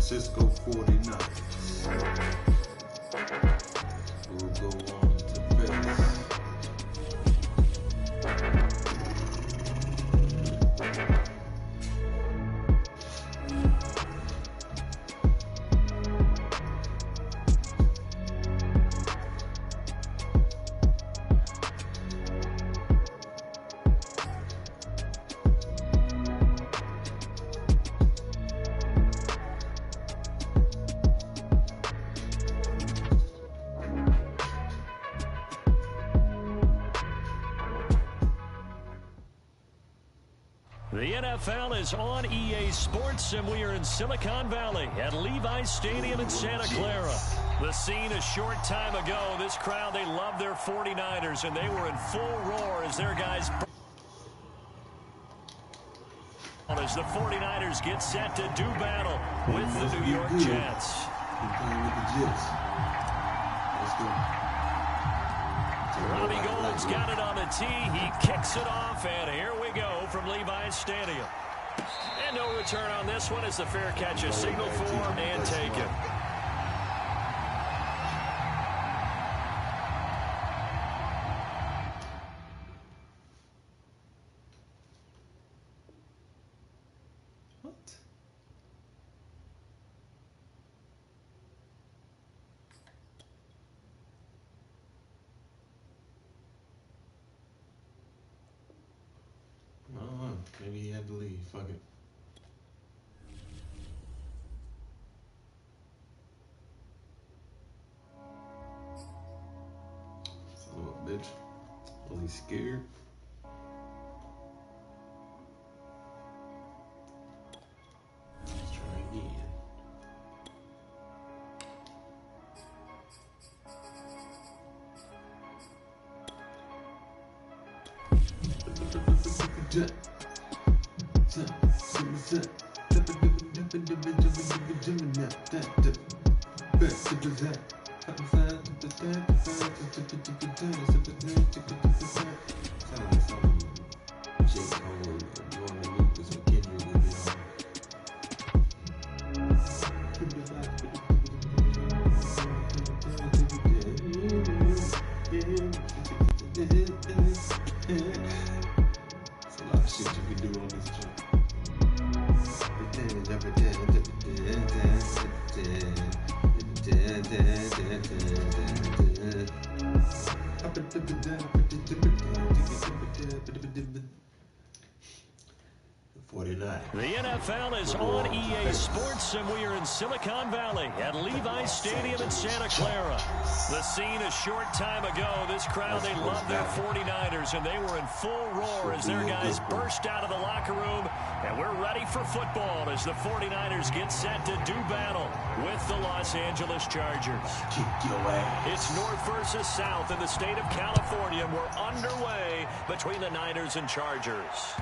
Francisco 49ers will go on to face The NFL is on EA Sports, and we are in Silicon Valley at Levi's Stadium in Santa Clara. The scene a short time ago, this crowd, they love their 49ers, and they were in full roar as their guys... as the 49ers get set to do battle with the New York Jets. Let's go. Robbie Gould's got it on the tee. He kicks it off, and here we go from Levi's Stadium. And no return on this one as the fair catch is signaled for and taken. Maybe he had to leave. Fuck it. Son of a bitch. Was he scared? Let's try again. The NFL is on EA Sports, and we are in Silicon Valley at Levi's Stadium in Santa Clara. The scene a short time ago, this crowd, they love their 49ers, and they were in full roar as their guys burst out of the locker room. And we're ready for football as the 49ers get set to do battle with the Los Angeles Chargers. It's North versus South in the state of California. We're underway between the Niners and Chargers.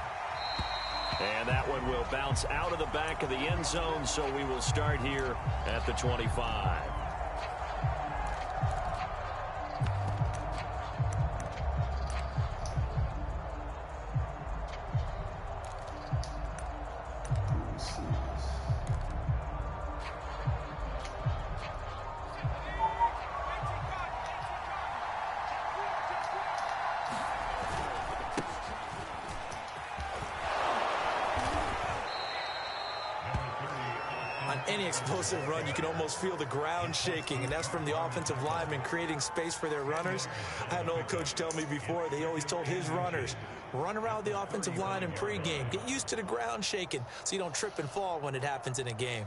And that one will bounce out of the back of the end zone, so we will start here at the 25. Any explosive run, you can almost feel the ground shaking, and that's from the offensive linemen creating space for their runners. I had an old coach tell me before, they always told his runners, run around the offensive line in pregame. Get used to the ground shaking so you don't trip and fall when it happens in a game.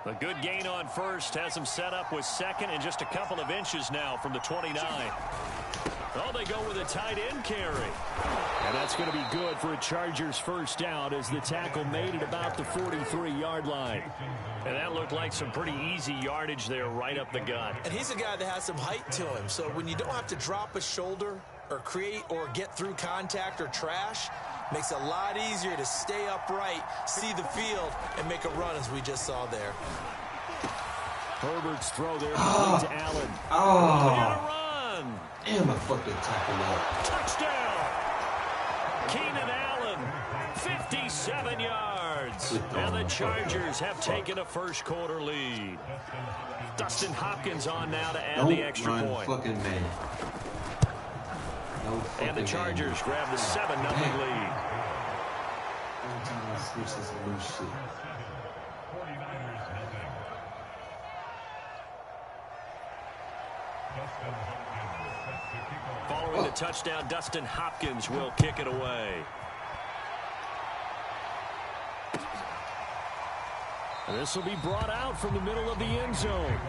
A good gain on first has him set up with second and just a couple of inches now from the 29. Oh, they go with a tight end carry. And that's going to be good for a Chargers first down as the tackle made it about the 43-yard line. And that looked like some pretty easy yardage there right up the gut. And he's a guy that has some height to him, so when you don't have to drop a shoulder or create or get through contact or trash, makes it a lot easier to stay upright, see the field, and make a run as we just saw there. Herbert's throw there to Allen. Oh. And a run. Damn, I fucking tackled up. Touchdown. Keenan Allen, 57 yards. And the Chargers have taken a first quarter lead. Dustin Hopkins on now to add the extra point. Fucking man. And the Chargers grab the 7-0 lead. Every time I switch this loose shit. Following the touchdown, Dustin Hopkins will kick it away. This will be brought out from the middle of the end zone.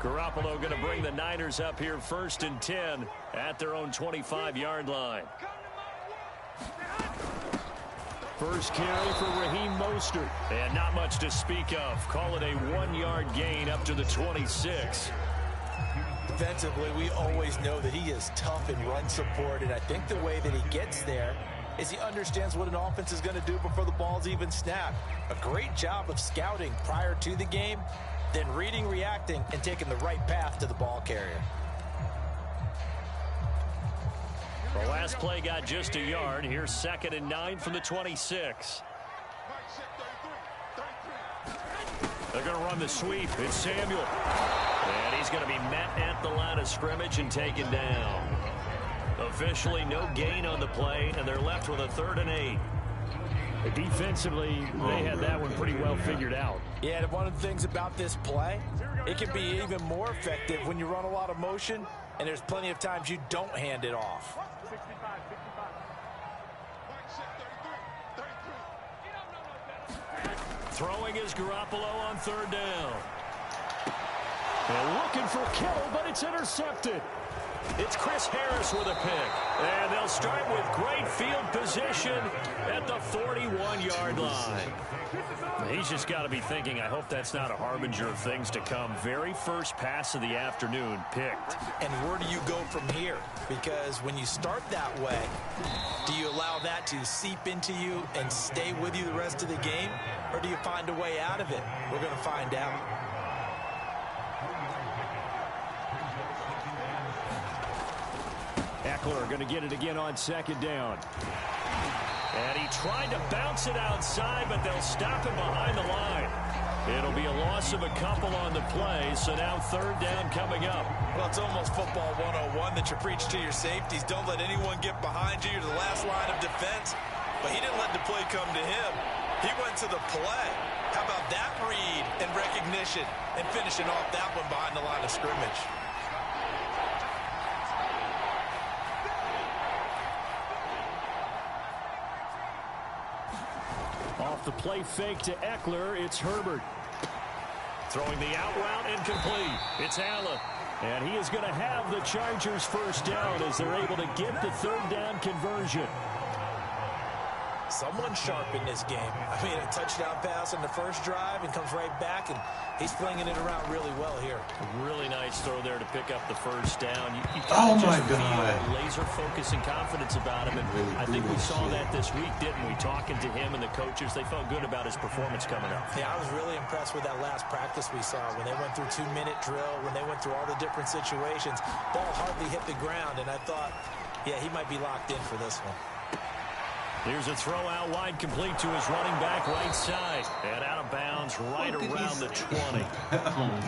Garoppolo going to bring the Niners up here 1st and 10 at their own 25-yard line. First carry for Raheem Mostert. And not much to speak of. Call it a 1-yard gain up to the 26. Defensively, we always know that he is tough in run support, and I think the way that he gets there is he understands what an offense is going to do before the ball's even snapped. A great job of scouting prior to the game, then reading, reacting, and taking the right path to the ball carrier. The last play got just a yard. Here's 2nd and 9 from the 26. They're going to run the sweep. It's Samuel. And he's going to be met at the line of scrimmage and taken down. Officially no gain on the play, and they're left with a 3rd and 8. Defensively, they had that one pretty well figured out. Yeah, and one of the things about this play, it can be even more effective when you run a lot of motion, and there's plenty of times you don't hand it off. Throwing is Garoppolo on 3rd down. They're looking for Kittle, but it's intercepted. It's Chris Harris with a pick. And they'll start with great field position at the 41-yard line. He's just got to be thinking, I hope that's not a harbinger of things to come. Very first pass of the afternoon picked. And where do you go from here? Because when you start that way, do you allow that to seep into you and stay with you the rest of the game? Or do you find a way out of it? We're going to find out. Eckler going to get it again on 2nd down. And he tried to bounce it outside, but they'll stop him behind the line. It'll be a loss of a couple on the play, so now 3rd down coming up. Well, it's almost football 101 that you preach to your safeties. Don't let anyone get behind you. You're the last line of defense. But he didn't let the play come to him. He went to the play. How about that read and recognition and finishing off that one behind the line of scrimmage? Off the play fake to Eckler, it's Herbert. Throwing the out route incomplete. It's Allen. And he is going to have the Chargers 1st down as they're able to get the 3rd down conversion. Someone sharp in this game. I mean, a touchdown pass on the first drive and comes right back, and he's flinging it around really well here. Really nice throw there to pick up the 1st down. You Oh, my just God. feel laser focus and confidence about him. And Really I think we saw shit. that this week, didn't we? Talking to him and the coaches, they felt good about his performance coming up. Yeah, I was really impressed with that last practice we saw when they went through 2-minute drill, when they went through all the different situations. Ball hardly hit the ground, and I thought, yeah, he might be locked in for this one. Here's a throw out wide, complete to his running back right side. And out of bounds right around the 20.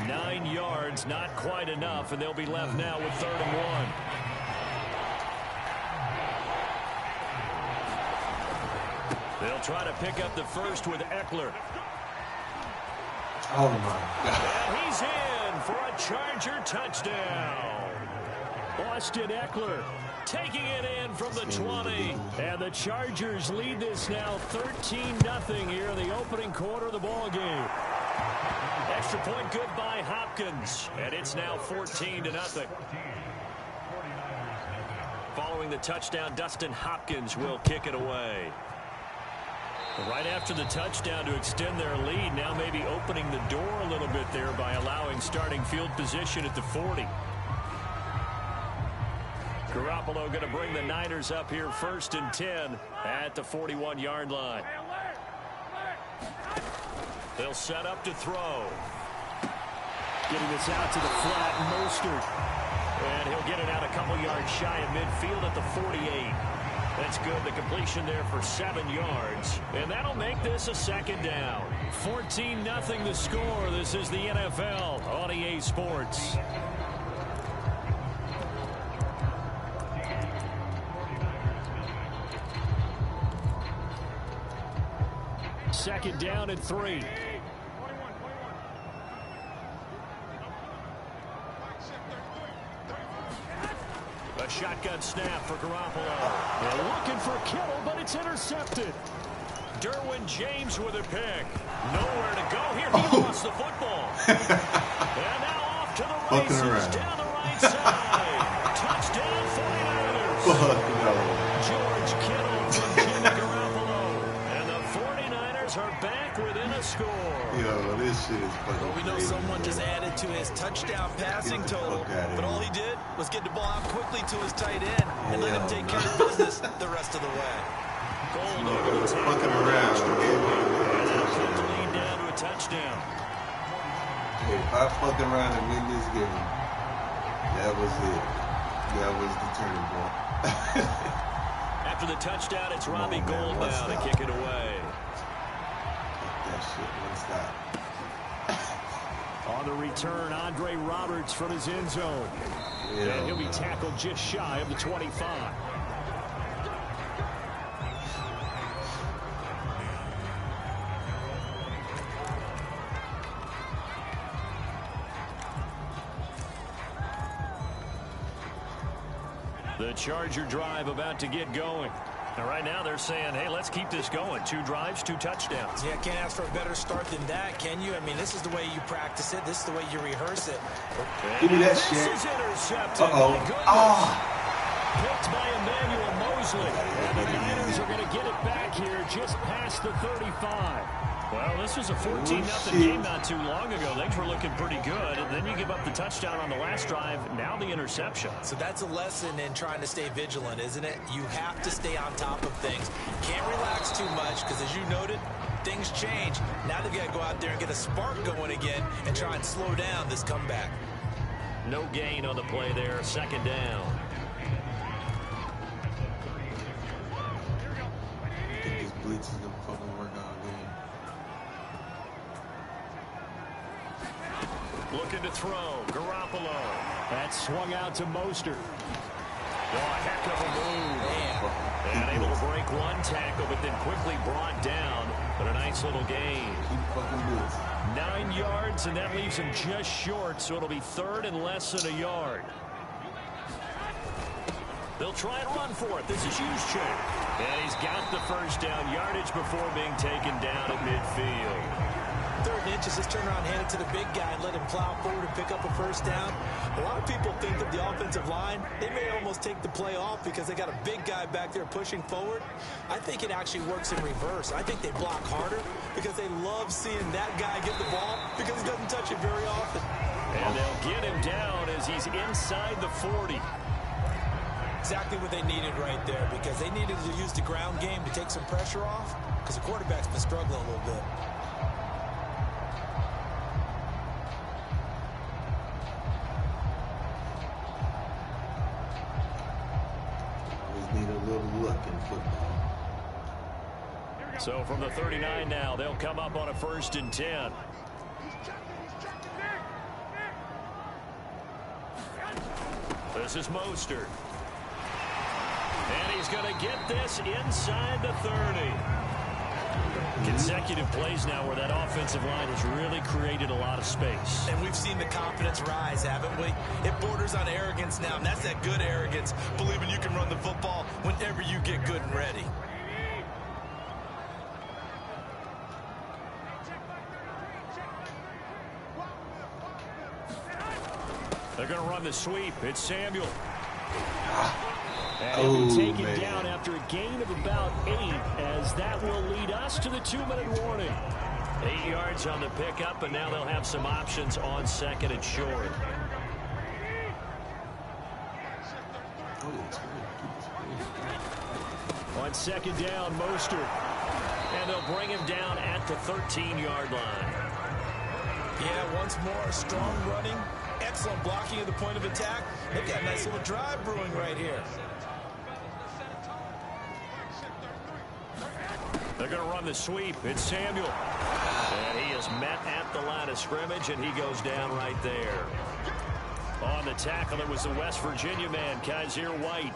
9 yards, not quite enough, and they'll be left now with 3rd and 1. They'll try to pick up the first with Eckler. Oh, my God. And he's in for a Charger touchdown. Austin Eckler taking it in from the 20. And the Chargers lead this now 13-0 here in the opening quarter of the ball game. Extra point good by Hopkins. And it's now 14-0. Following the touchdown, Dustin Hopkins will kick it away. Right after the touchdown to extend their lead, now maybe opening the door a little bit there by allowing starting field position at the 40. Garoppolo going to bring the Niners up here 1st and 10 at the 41-yard line. They'll set up to throw. Getting this out to the flat, Mostert. And he'll get it out a couple yards shy of midfield at the 48. That's good. The completion there for 7 yards. And that'll make this a 2nd down. 14-0 the score. This is the NFL on EA Sports. Second down and 3. A shotgun snap for Garoppolo. They're looking for Kittle, but it's intercepted. Derwin James with a pick. Nowhere to go here. He lost the football. And now off to the races down the right side. Touchdown 49ers. George Kittle from Jimmy Garoppolo. And the 49ers are back within a score. Yo, this shit is fucking Well, we know crazy, someone man. just added to his touchdown passing total, but all he did was get the ball out quickly to his tight end and let him take care of business the rest of the way. Gold over the top. Fucking around. And they'll flip the lead down to a touchdown. Hey, if I fuck around and win this game, that was it. That was the turning point. After the touchdown, it's Robbie on, man. Gold One now to stop. kick it away. Fuck that shit. One stop. On the return, Andre Roberts from his end zone. Yeah, And he'll be tackled just shy of the 25. The Charger drive about to get going. And right now they're saying, hey, let's keep this going. 2 drives, 2 touchdowns. Yeah, can't ask for a better start than that, can you? I mean, this is the way you practice it. This is the way you rehearse it. Give me that This shit. is intercepted. Uh-oh. My goodness. Oh. Picked by Emmanuel Mosley. And the Niners are going to get it back here just past the 35. Well, this was a 14-0 game not too long ago. Things were looking pretty good. And then you give up the touchdown on the last drive. Now the interception. So that's a lesson in trying to stay vigilant, isn't it? You have to stay on top of things. Can't relax too much because, as you noted, things change. Now they've got to go out there and get a spark going again and try and slow down this comeback. No gain on the play there. 2nd down. I think this blitz is gonna fucking work out again. Looking to throw. Garoppolo. That swung out to Mostert. Oh, a heck of a move. And able to break 1 tackle, but then quickly brought down. But a nice little gain. Keep fucking blitz. 9 yards, and that leaves him just short, so it'll be 3rd and less than a yard. They'll try and run for it. This is Juszczyk. And he's got the 1st down yardage before being taken down at midfield. 3rd and inches, just turn around, hand it to the big guy, and let him plow forward and pick up a 1st down. A lot of people think that the offensive line, they may almost take the play off because they got a big guy back there pushing forward. I think it actually works in reverse. I think they block harder because they love seeing that guy get the ball because he doesn't touch it very often. And they'll get him down as he's inside the 40. Exactly what they needed right there because they needed to use the ground game to take some pressure off because the quarterback's been struggling a little bit. Always need a little luck in football. So from the 39 now, they'll come up on a 1st and 10. This is Mostert. And he's going to get this inside the 30. Consecutive plays now where that offensive line has really created a lot of space. And we've seen the confidence rise, haven't we? It borders on arrogance now, and that's that good arrogance, believing you can run the football whenever you get good and ready. They're going to run the sweep. It's Samuel. And he'll be taken down after a gain of about 8, as that will lead us to the 2-minute warning. 8 yards on the pickup, and now they'll have some options on second and short. On second down, Mostert. And they'll bring him down at the 13-yard line. Yeah, once more, strong running, excellent blocking at the point of attack. They've got a nice little drive brewing right here. They're going to run the sweep. It's Samuel. And he is met at the line of scrimmage, and he goes down right there. On the tackle, it was the West Virginia man, Kaiser White.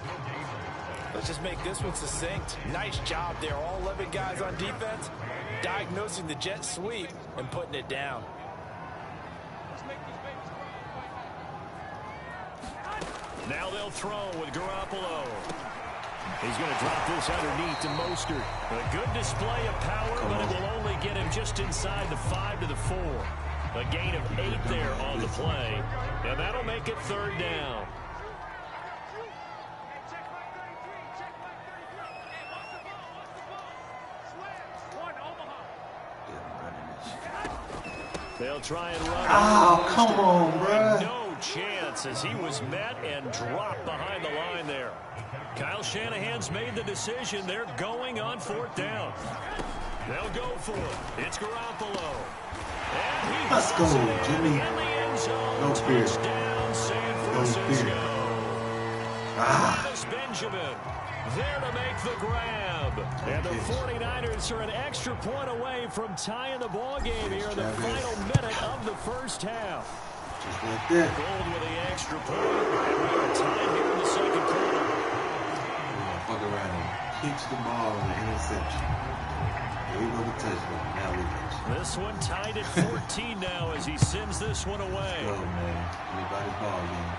Let's just make this one succinct. Nice job there. All 11 guys on defense, diagnosing the jet sweep and putting it down. Now they'll throw with Garoppolo. He's going to drop this underneath to Mostert. A good display of power, but it will only get him just inside the 5 to the 4. A gain of 8 there on the play, and that'll make it 3rd down. They'll try and run. Oh, come on, bro. No chance, as he was met and dropped behind the line there. Kyle Shanahan's made the decision. They're going on 4th down. They'll go for it. It's Garoppolo. And he Let's go, Jimmy. in the end zone. No fear. Touchdown, San Francisco. Travis Benjamin there to make the grab. And the 49ers are an extra point away from tying the ball game here in the final minute of the first half. Just like that. Gold with the extra point. And we are tied here in the second quarter. Fuck around and kicks the ball in the interception. There you go, the touchdown. Now we catch. This one tied at 14 now as he sends this one away. Go, man. Anybody's ball game.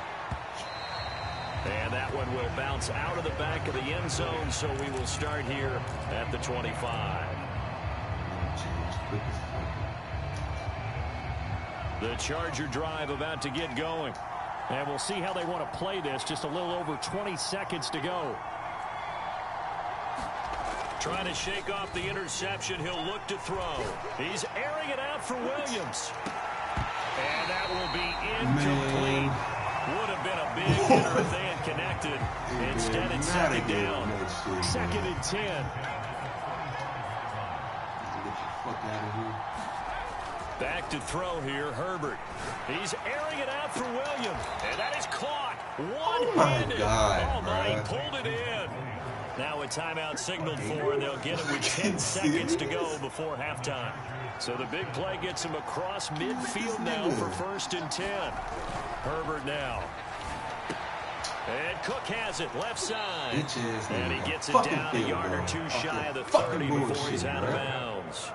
And that one will bounce out of the back of the end zone, so we will start here at the 25. The Charger drive about to get going. And we'll see how they want to play this. Just a little over 20 seconds to go. Trying to shake off the interception. He'll look to throw. He's airing it out for Williams. And that will be incomplete. Would have been a big hitter if they had connected. Instead, it's second down. 2nd and 10. Get the fuck out of here. Back to throw here, Herbert. He's airing it out for Williams. And that is caught. One-handed. God, He pulled it in. Now a timeout signaled for, and they'll get it with 10 seconds to go before halftime. So the big play gets him across midfield now for 1st and 10. Herbert now. And Cook has it left side. And he gets it down a yard or two shy of the 30 before he's out of bounds.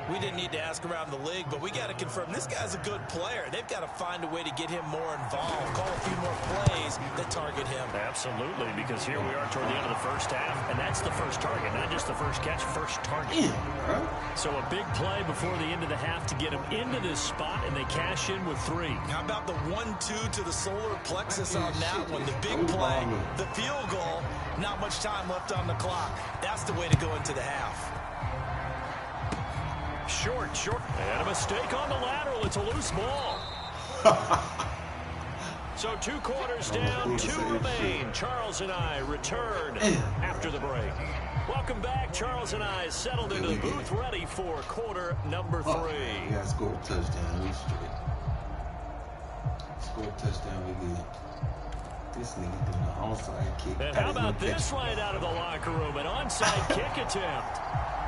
We didn't need to ask around the league, but we got to confirm this guy's a good player. They've got to find a way to get him more involved, call a few more plays that target him. Absolutely, because here we are toward the end of the first half, and that's the first target, not just the first catch, first target. So a big play before the end of the half to get him into this spot, and they cash in with 3. How about the 1-2 to the solar plexus on that one? The big play, the field goal, not much time left on the clock. That's the way to go into the half. Short. And a mistake on the lateral. It's a loose ball. So 2 quarters down, 2 remain. Charles and I return after the break. Welcome back. Charles and I settled into the booth, ready for quarter number 3. We got to score a touchdown. We straight. Score a touchdown, we good. This nigga doing an onside kick. And how about this right out of the locker room? An onside kick attempt.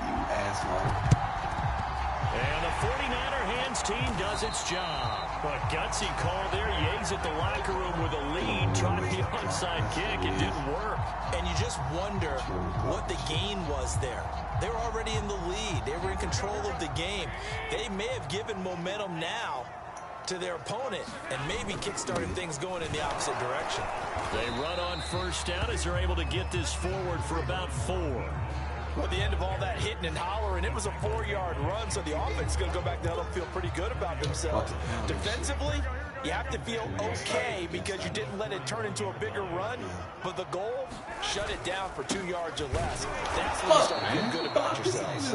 You asshole. And the 49er hands team does its job. A gutsy call there. Yates at the locker room with a lead. Tried the onside kick. It didn't work. And you just wonder what the gain was there. They were already in the lead. They were in control of the game. They may have given momentum now to their opponent and maybe kick-started things going in the opposite direction. They run on 1st down as they're able to get this forward for about 4. At the end of all that hitting and hollering, it was a 4-yard run, so the offense is going to go back to hell and feel pretty good about themselves. Defensively, You have to feel okay because you didn't let it turn into a bigger run. But the goal, shut it down for 2 yards or less. That's when you start feeling good about yourselves.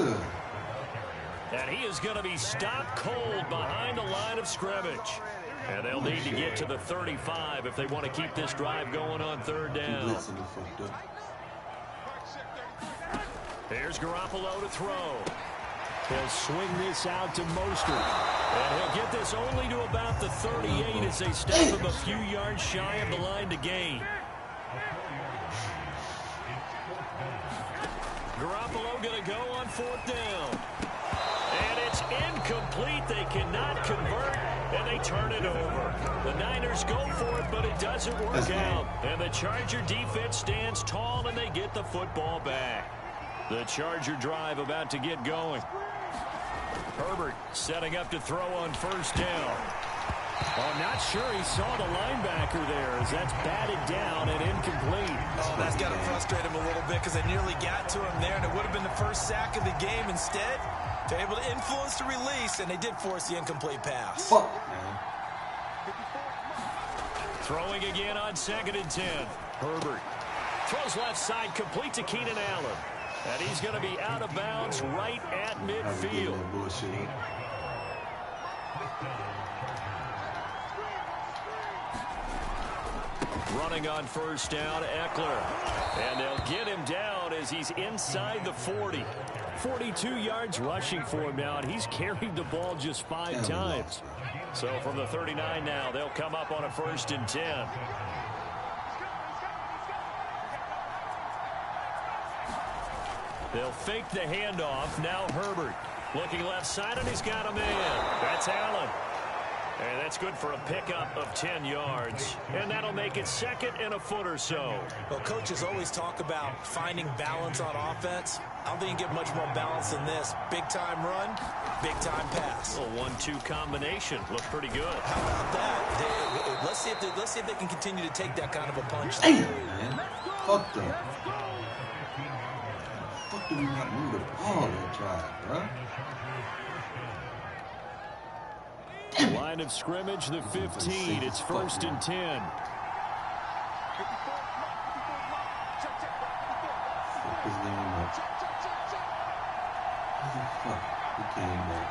And he is going to be stopped cold behind the line of scrimmage. And they'll need to get to the 35 if they want to keep this drive going on 3rd down. Here's Garoppolo to throw. He'll swing this out to Mostert. And he'll get this only to about the 38 as they step him a few yards shy of the line to gain. Garoppolo going to go on 4th down. And it's incomplete. They cannot convert, and they turn it over. The Niners go for it, but it doesn't work out. And the Charger defense stands tall, and they get the football back. The Charger drive about to get going. Herbert setting up to throw on 1st down. Oh, I'm not sure he saw the linebacker there as that's batted down and incomplete. Oh, that's got to frustrate him a little bit because they nearly got to him there, and it would have been the first sack of the game. Instead, they're able to influence the release, and they did force the incomplete pass. Throwing again on 2nd and 10. Herbert throws left side, complete to Keenan Allen. And he's going to be out of bounds right at midfield. Running on 1st down, Eckler. And they'll get him down as he's inside the 40. 42 yards rushing for him now, and he's carried the ball just 5 times. So from the 39 now, they'll come up on a 1st and 10. They'll fake the handoff. Now Herbert looking left side, and he's got a man. That's Allen. And that's good for a pickup of 10 yards. And that'll make it 2nd and a foot or so. Well, coaches always talk about finding balance on offense. I don't think you get much more balance than this. Big-time run, big-time pass. A 1-2 combination. Looked pretty good. How about that? Let's see if they can continue to take that kind of a punch. Hey, man. Fuck them. Fuck do we not move the ball that drive, bro? Line of scrimmage, the 15. It's 1st and 10. Fuck this game up. Fuck, we came back.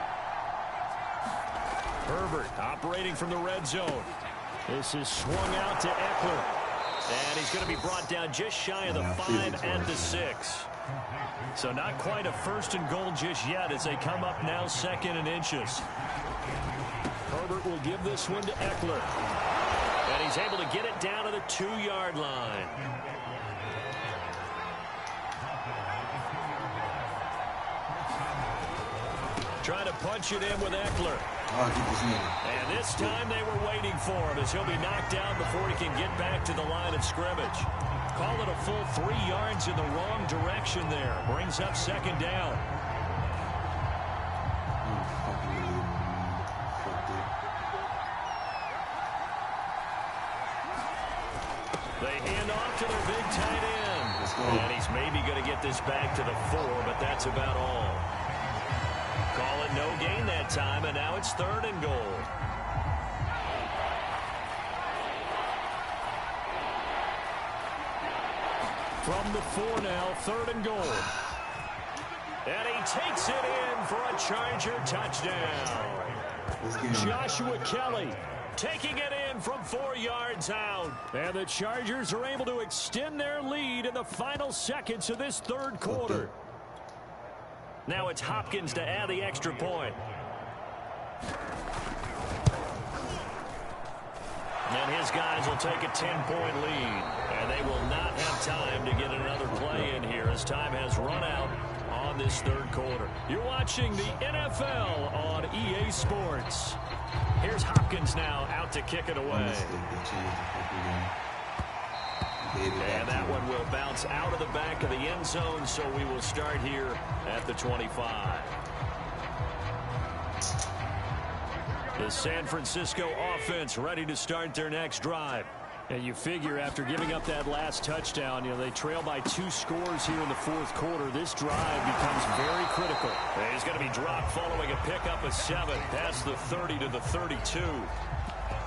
Herbert operating from the red zone. This is swung out to Eckler. And he's going to be brought down just shy of the 5 at the 6. So not quite a 1st and goal just yet as they come up now 2nd and inches. Herbert will give this one to Eckler. And he's able to get it down to the 2-yard line. Trying to punch it in with Eckler. And this time they were waiting for him as he'll be knocked down before he can get back to the line of scrimmage. Call it a full 3 yards in the wrong direction there. Brings up 2nd down. They hand off to their big tight end. And he's maybe going to get this back to the 4, but that's about all. Call it no gain that time, and now it's 3rd and goal. From the 4 now, 3rd and goal. And he takes it in for a Charger touchdown. Joshua Kelly taking it in from 4 yards out. And the Chargers are able to extend their lead in the final seconds of this 3rd quarter. Now it's Hopkins to add the extra point. And his guys will take a 10-point lead. And they will not have time to get another play in here as time has run out on this 3rd quarter. You're watching the NFL on EA Sports. Here's Hopkins now out to kick it away. And that one will bounce out of the back of the end zone, so we will start here at the 25. The San Francisco offense ready to start their next drive. And you figure after giving up that last touchdown, they trail by 2 scores here in the 4th quarter. This drive becomes very critical. And he's going to be dropped following a pickup of 7. That's the 30 to the 32.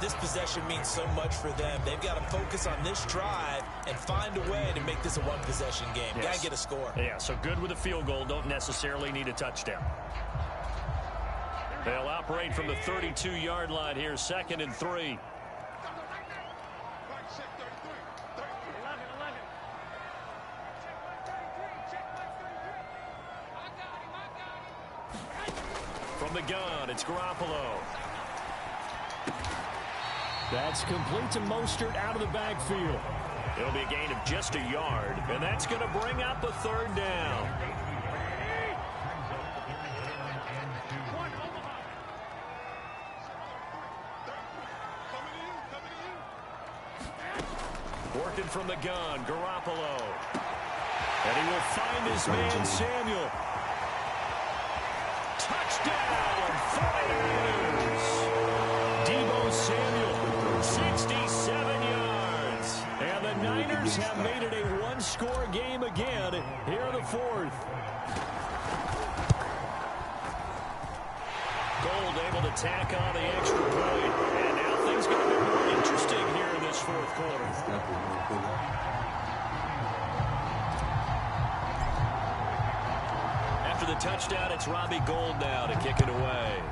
This possession means so much for them. They've got to focus on this drive and find a way to make this a one-possession game. Yes. Got to get a score. Yeah, so good with a field goal. Don't necessarily need a touchdown. They'll operate from the 32-yard line here, 2nd and 3. From the gun, it's Garoppolo. That's complete to Mostert out of the backfield. It'll be a gain of just a yard, and that's going to bring up a 3rd down. Working from the gun, Garoppolo. And he will find his man, Samuel. Touchdown, 49ers. Deebo Samuel, 67 yards. And the Niners have made it a one-score game again here in the 4th. Gold able to tack on the extra point. And now things going to be more interesting here in this 4th quarter. After the touchdown, it's Robbie Gould now to kick it away.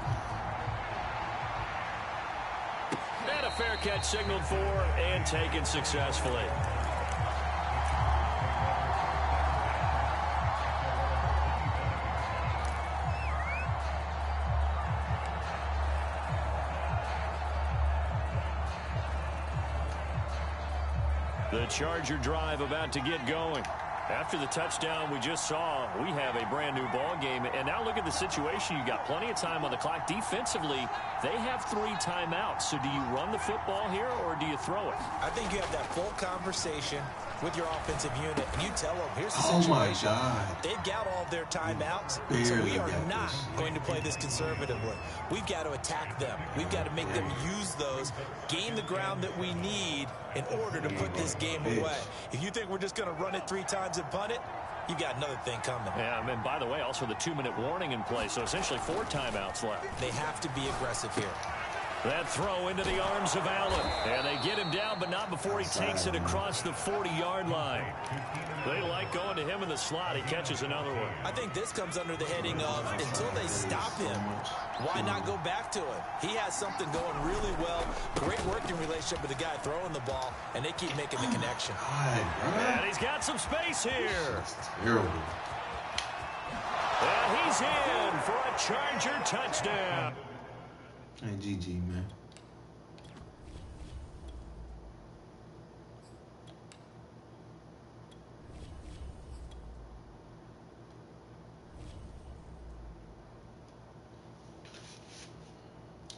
And a fair catch signaled for and taken successfully. The Charger drive about to get going. After the touchdown we just saw, we have a brand new ball game. And now look at the situation. You got plenty of time on the clock. Defensively, they have 3 timeouts. So do you run the football here or do you throw it? I think you have that full conversation with your offensive unit, and you tell them, here's the Oh, situation. my God. They've got all of their timeouts, so we are not going to play this conservatively. We've got to attack them. We've got to make them use those, gain the ground that we need in order to put this game away. If you think we're just going to run it 3 times and punt it, you've got another thing coming. Yeah, and by the way, also the 2-minute warning in play, so essentially 4 timeouts left. They have to be aggressive here. That throw into the arms of Allen. And they get him down, but not before he takes it across the 40-yard line. They like going to him in the slot. He catches another one. I think this comes under the heading of until they stop him, why not go back to him? He has something going really well. Great working relationship with the guy throwing the ball, and they keep making the connection. And he's got some space here. That's terrible. And he's in for a Charger touchdown. Hey, GG, man.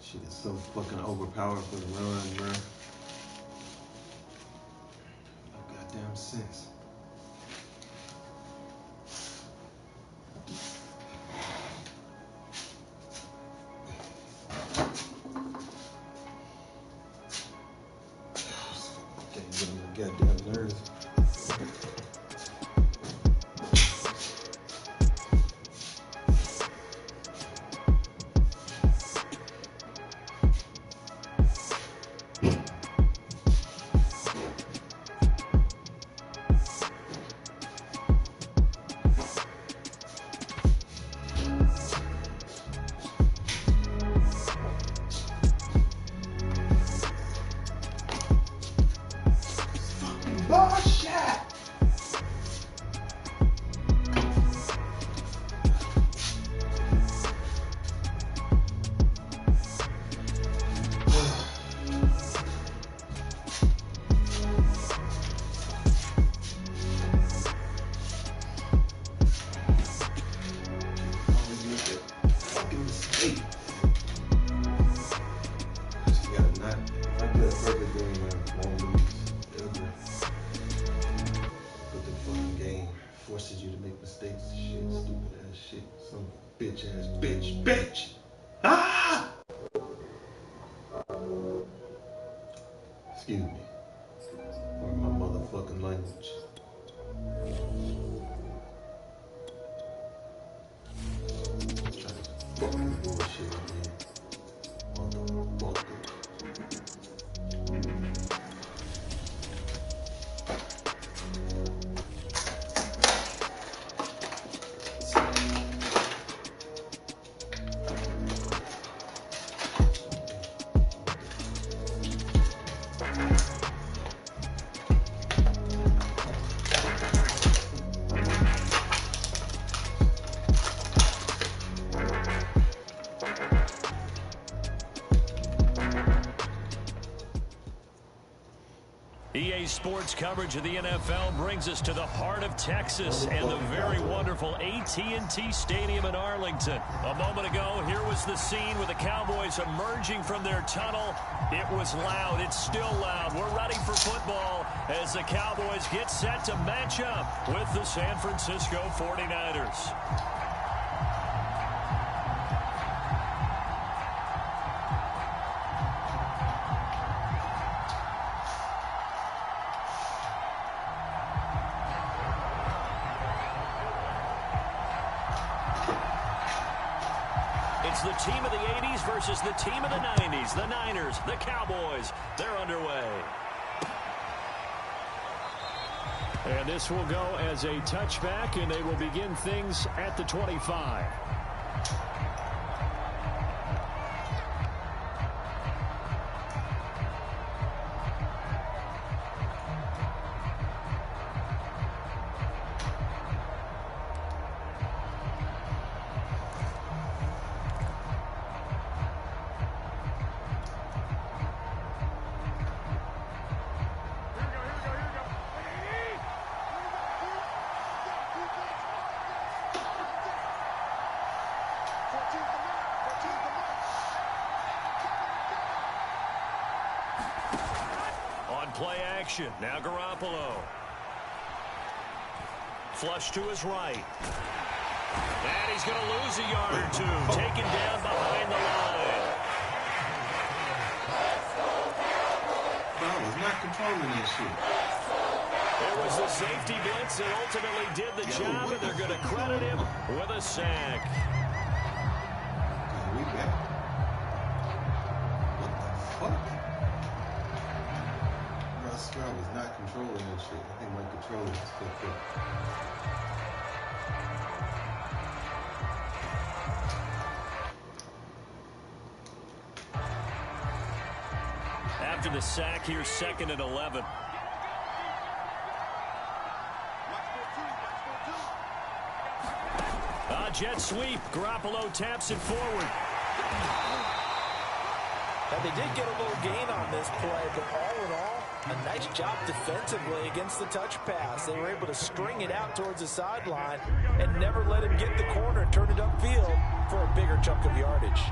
Shit is so fucking overpowered for the run, bro. No goddamn sense. Can't get on my goddamn nerves. Bitch! Ah! Excuse me. Or my motherfucking language. Fucking bullshit, man. Motherfucker. EA Sports coverage of the NFL brings us to the heart of Texas and the very wonderful AT&T Stadium in Arlington. A moment ago, here was the scene with the Cowboys emerging from their tunnel. It was loud. It's still loud. We're ready for football as the Cowboys get set to match up with the San Francisco 49ers. It's the team of the 80s versus the team of the 90s. The Niners, the Cowboys, they're underway. And this will go as a touchback, and they will begin things at the 25. Play action. Now Garoppolo. Flush to his right. And he's going to lose a yard or two. Taken down behind the line. I was not controlling that shit. It was the safety blitz that ultimately did the job, and they're going to credit him with a sack. We back. What the fuck? I was not controlling that shit. I think my controller is fucked up. After the sack, here's 2nd and 11. Jet sweep. Garoppolo taps it forward. Now, they did get a little gain on this play, but all in all, a nice job defensively against the touch pass. They were able to string it out towards the sideline and never let him get the corner and turn it upfield for a bigger chunk of yardage.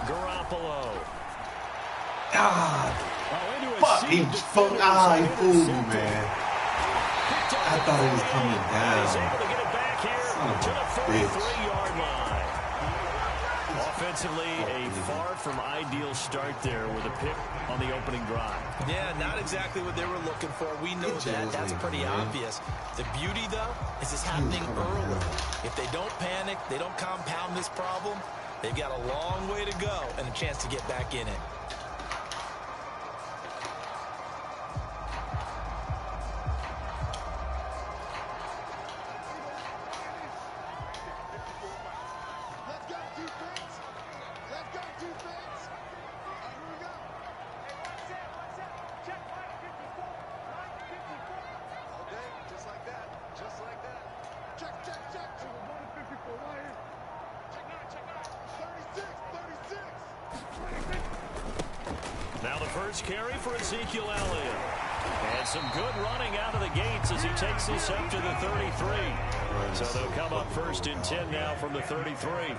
Garoppolo. He fooled me, man. I thought he was coming down. He's able to get it back here to the 43-yard line. Offensively, a far from ideal start there with a pick on the opening drive. Yeah, not exactly what they were looking for. We know that. That's pretty obvious. The beauty, though, is it's happening early. If they don't panic, they don't compound this problem, they've got a long way to go and a chance to get back in it. Now the first carry for Ezekiel Elliott. And some good running out of the gates as he takes this up to the 33. So they'll come up 1st and 10 now from the 33.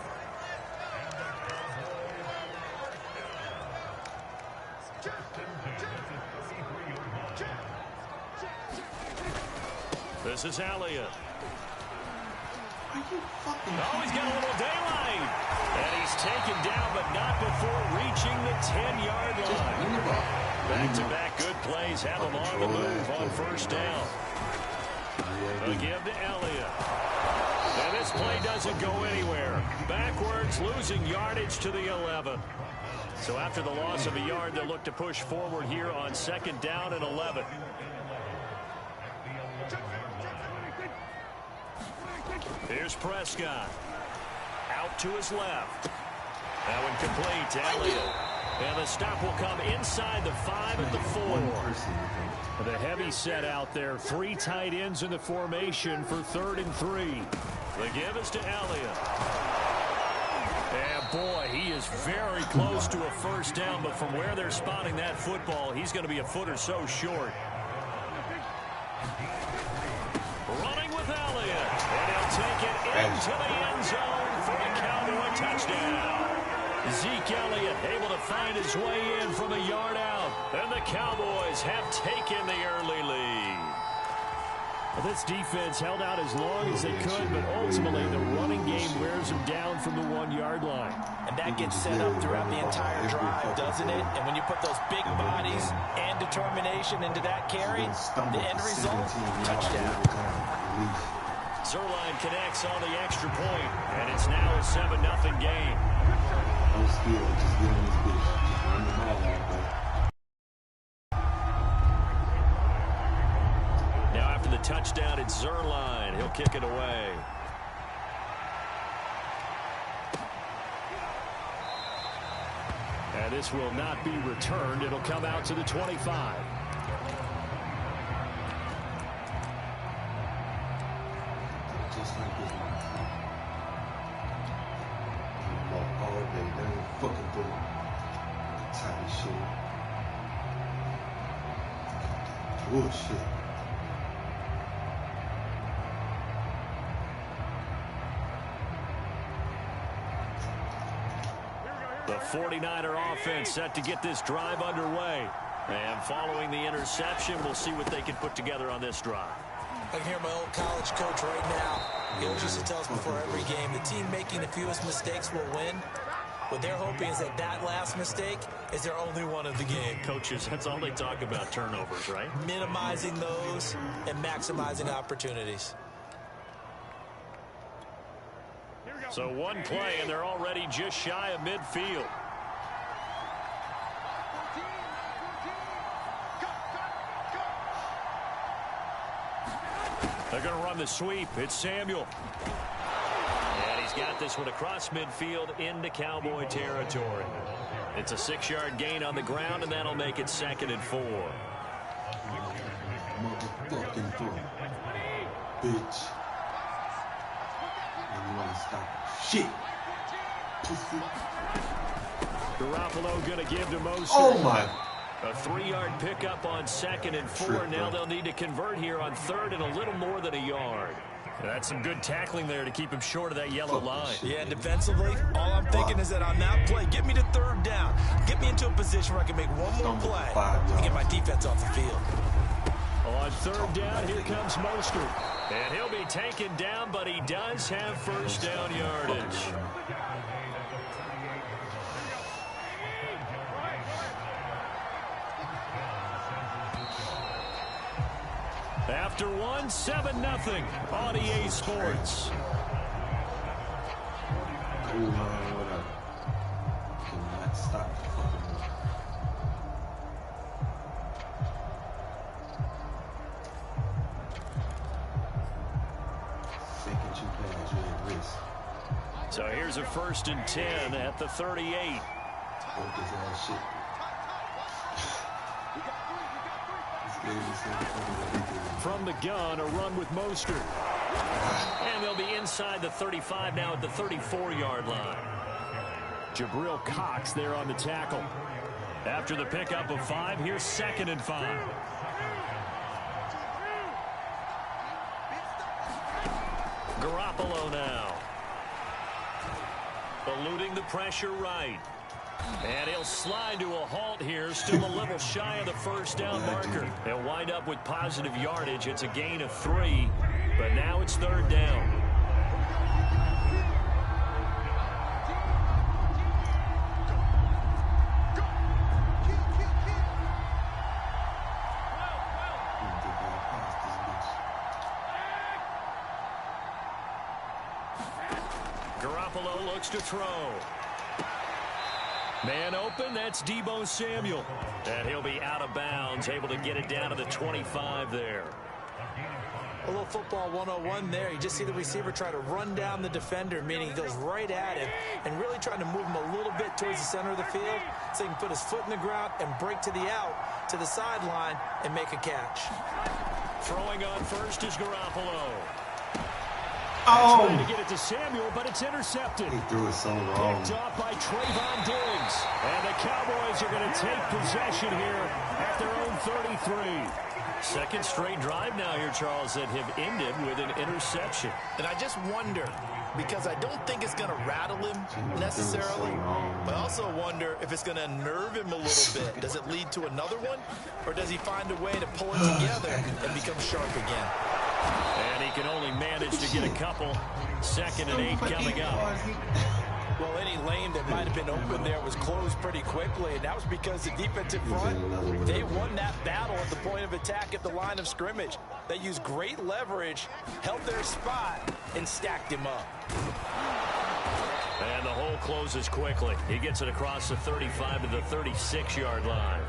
This is Elliott. Oh, he's got a little daylight. And he's taken down, but not before reaching the 10-yard line. Back-to-back good plays have him on the move on 1st down. A give to Elliott. And this play doesn't go anywhere. Backwards, losing yardage to the 11. So after the loss of a yard, they'll look to push forward here on 2nd down and 11. Here's Prescott. Out to his left. Now incomplete to Elliott. And the stop will come inside the 5 at the 4. The heavy set out there. 3 tight ends in the formation for 3rd and 3. The give is to Elliott. Boy, he is very close to a first down, but from where they're spotting that football, he's going to be a foot or so short. Running with Elliott, and he'll take it into the end zone for a Cowboy touchdown. Zeke Elliott able to find his way in from a yard out, and the Cowboys have taken the early lead. Well, this defense held out as long as they could, but ultimately the running game wears them down from the 1-yard line. And that gets set up throughout the entire drive, doesn't it? And when you put those big bodies and determination into that carry, the end result, touchdown. Zerline connects on the extra point, and it's now a 7-0 game. I'm scared. Just get on this bitch. Just run the ball out there. Now after the touchdown, it's Zerline. He'll kick it away. And this will not be returned. It'll come out to the 25. Just like this one. All day, they ain't fucking through. Tight as shit. Bullshit. The 49er offense set to get this drive underway. And following the interception, we'll see what they can put together on this drive. I can hear my old college coach right now. He always used to tell us before every game, the team making the fewest mistakes will win. What they're hoping is that that last mistake is their only one of the game. Coaches, that's all they talk about, turnovers, right? Minimizing those and maximizing opportunities. So one play, and they're already just shy of midfield. They're going to run the sweep. It's Samuel. And he's got this one across midfield into Cowboy territory. It's a 6-yard gain on the ground, and that'll make it 2nd and 4. Motherfucking throw. Bitch. And you want to stop shit. Pussy. Garoppolo going to give to Mostert. Oh, my. A 3-yard pickup on 2nd and 4. Now they'll need to convert here on 3rd and a little more than a yard. That's some good tackling there to keep him short of that yellow line. Yeah, and defensively, all I'm thinking is that on that play, get me to 3rd down. Get me into a position where I can make one more play and get my defense off the field. On 3rd down, here comes Mostert. And he'll be taken down, but he does have first down yardage. After one, 7-0 on EA Sports. Cannot stop the fucking run. Second you pass, you're at risk. So here's a 1st and 10 at the 38. Fuck this ass shit. From the gun, a run with Mostert. And they'll be inside the 35 now at the 34-yard line. Jabril Cox there on the tackle. After the pickup of 5, here's 2nd and 5. Garoppolo now. Eluding the pressure right. And he'll slide to a halt here, still a little shy of the first down marker. They'll wind up with positive yardage. It's a gain of 3, but now it's 3rd down. Garoppolo looks to throw. Man open, that's Deebo Samuel. And he'll be out of bounds, able to get it down to the 25 there. A little football 101 there. You just see the receiver try to run down the defender, meaning he goes right at him and really trying to move him a little bit towards the center of the field so he can put his foot in the ground and break to the out, to the sideline, and make a catch. Throwing on first is Garoppolo. Oh! Trying to get it to Samuel, but it's intercepted. He threw it so long. Picked off by Trayvon Diggs. And the Cowboys are going to take possession here at their own 33. Second straight drive now here, Charles, that have ended with an interception. And I just wonder, because I don't think it's going to rattle him necessarily, but I also wonder if it's going to unnerve him a little bit. Does it lead to another one, or does he find a way to pull it together and become sharp again? And he can only manage to get a couple. 2nd and 8 coming up. Well, any lane that might have been open there was closed pretty quickly, and that was because the defensive front, they won that battle at the point of attack at the line of scrimmage. They used great leverage, held their spot, and stacked him up. And the hole closes quickly. He gets it across the 35 to the 36-yard line.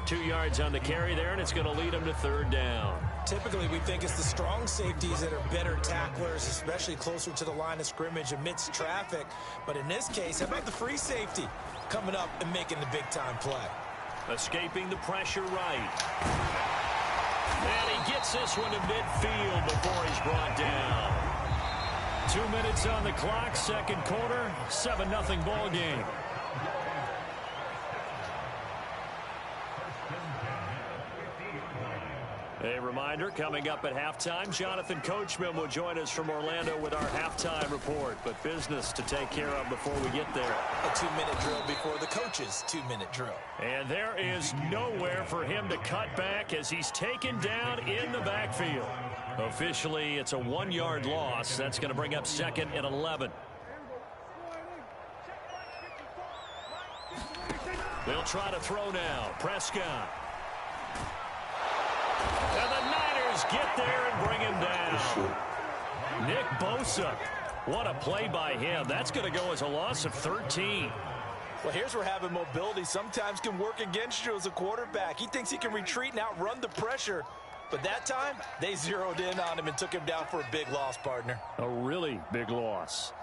2 yards on the carry there, and it's going to lead him to 3rd down. Typically, we think it's the strong safeties that are better tacklers, especially closer to the line of scrimmage amidst traffic. But in this case, how about the free safety coming up and making the big-time play? Escaping the pressure right. And he gets this one to midfield before he's brought down. 2 minutes on the clock, 2nd quarter, 7-0 ball game. A reminder, coming up at halftime, Jonathan Coachman will join us from Orlando with our halftime report. But business to take care of before we get there. A 2-minute drill before the coach's 2-minute drill. And there is nowhere for him to cut back as he's taken down in the backfield. Officially, it's a 1-yard loss. That's going to bring up 2nd and 11. They'll try to throw now. Prescott. And the Niners get there and bring him down. Nick Bosa. What a play by him. That's going to go as a loss of 13. Well, here's where having mobility sometimes can work against you as a quarterback. He thinks he can retreat and outrun the pressure. But that time, they zeroed in on him and took him down for a big loss, partner. A really big loss.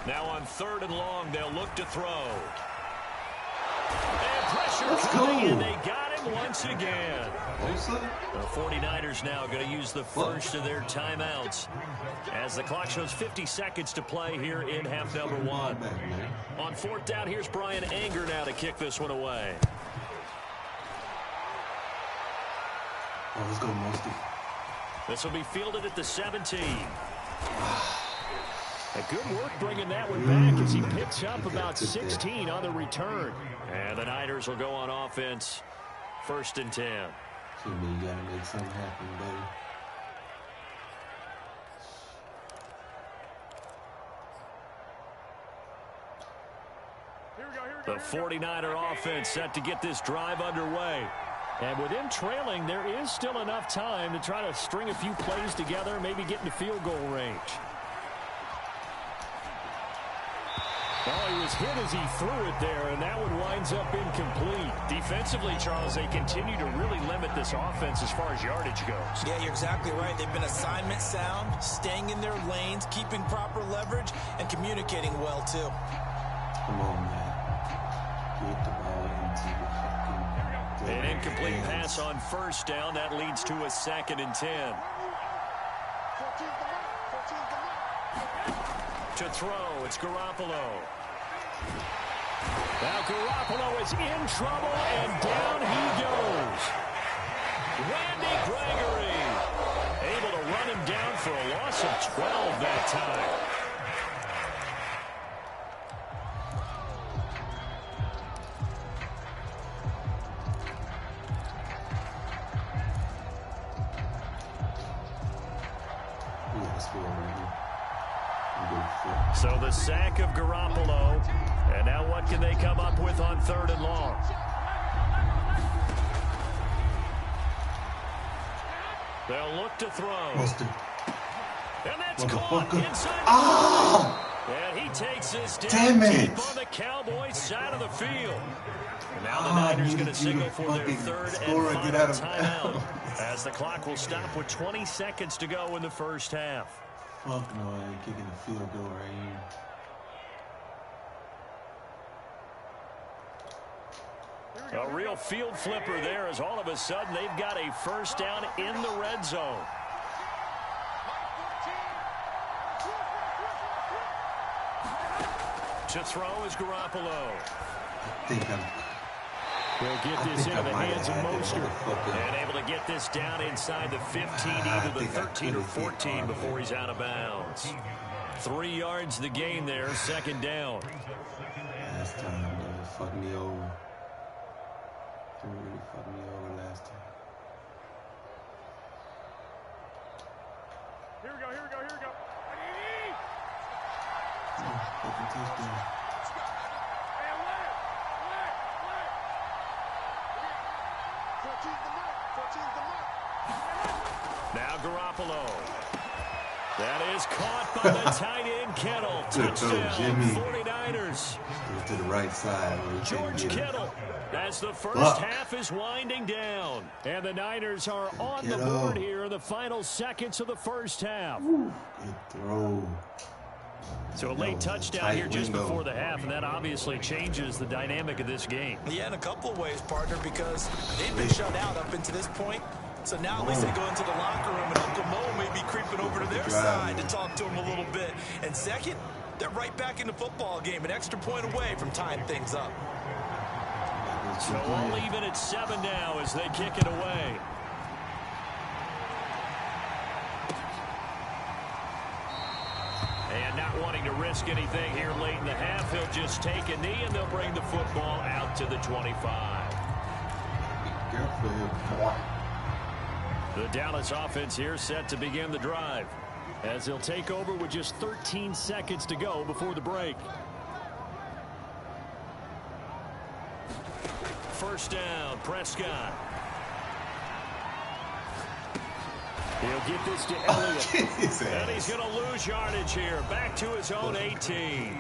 Now on 3rd and long, they'll look to throw. And pressure Let's coming, go. and they got him once again. The 49ers now going to use the first of their timeouts as the clock shows 50 seconds to play here in half number 1. On 4th down, here's Brian Anger now to kick this one away. Oh, let's go, Mostert. This will be fielded at the 17. A good work bringing that one back as he picks up about 16 on the return. And the Niners will go on offense. 1st and 10. Jimmy, you gotta make something happen, baby. The 49er offense set to get this drive underway. And with him trailing, there is still enough time to try to string a few plays together, maybe get into field goal range. Oh, he was hit as he threw it there, and that one winds up incomplete. Defensively, Charles, they continue to really limit this offense as far as yardage goes. Yeah, you're exactly right. They've been assignment sound, staying in their lanes, keeping proper leverage, and communicating well, too. Come on, man. Get the ball into the fucking... An incomplete pass on 1st down. That leads to a 2nd and 10. To throw, it's Garoppolo. Now Garoppolo is in trouble, and down he goes. Randy Gregory able to run him down for a loss of 12 that time. So the sack of Garoppolo. And now what can they come up with on 3rd and long? They'll look to throw. And that's caught inside. Oh! And he takes this down deep on the Cowboys side of the field. And now the Niners going to signal for their 3rd and final timeout as the clock will stop with 20 seconds to go in the 1st half. Fuck no, I ain't kicking the field goal right here. A real field flipper there as all of a sudden they've got a 1st down in the red zone. To throw is Garoppolo. I think We'll get this into the hands of Mostert. And able to get this down inside the 15, either the 13 or 14 before he's out of bounds. 3 yards the gain there, second down. Last time, they fucked me over. They really fucked me over last time. Here we go. Fucking touchdown. Now Garoppolo. That is caught by the tight end Kittle. Touchdown, 49ers. To the right side. George Kittle, as the first half is winding down. And the Niners are on the board here in the final seconds of the first half. Good throw. So a late touchdown here just before the half, and that obviously changes the dynamic of this game. Yeah, in a couple of ways, partner, because they've been shut out up until this point. So now at least they go into the locker room, and Uncle Mo may be creeping over to their side to talk to him a little bit. And second, they're right back in the football game, an extra point away from tying things up. So all even at 7 now as they kick it away. And not wanting to risk anything here late in the half, he'll just take a knee, and they'll bring the football out to the 25. Be careful here, boy. The Dallas offense here set to begin the drive, as they'll take over with just 13 seconds to go before the break. First down, Prescott. He'll get this to Elliott. And he's going to lose yardage here. Back to his own 18.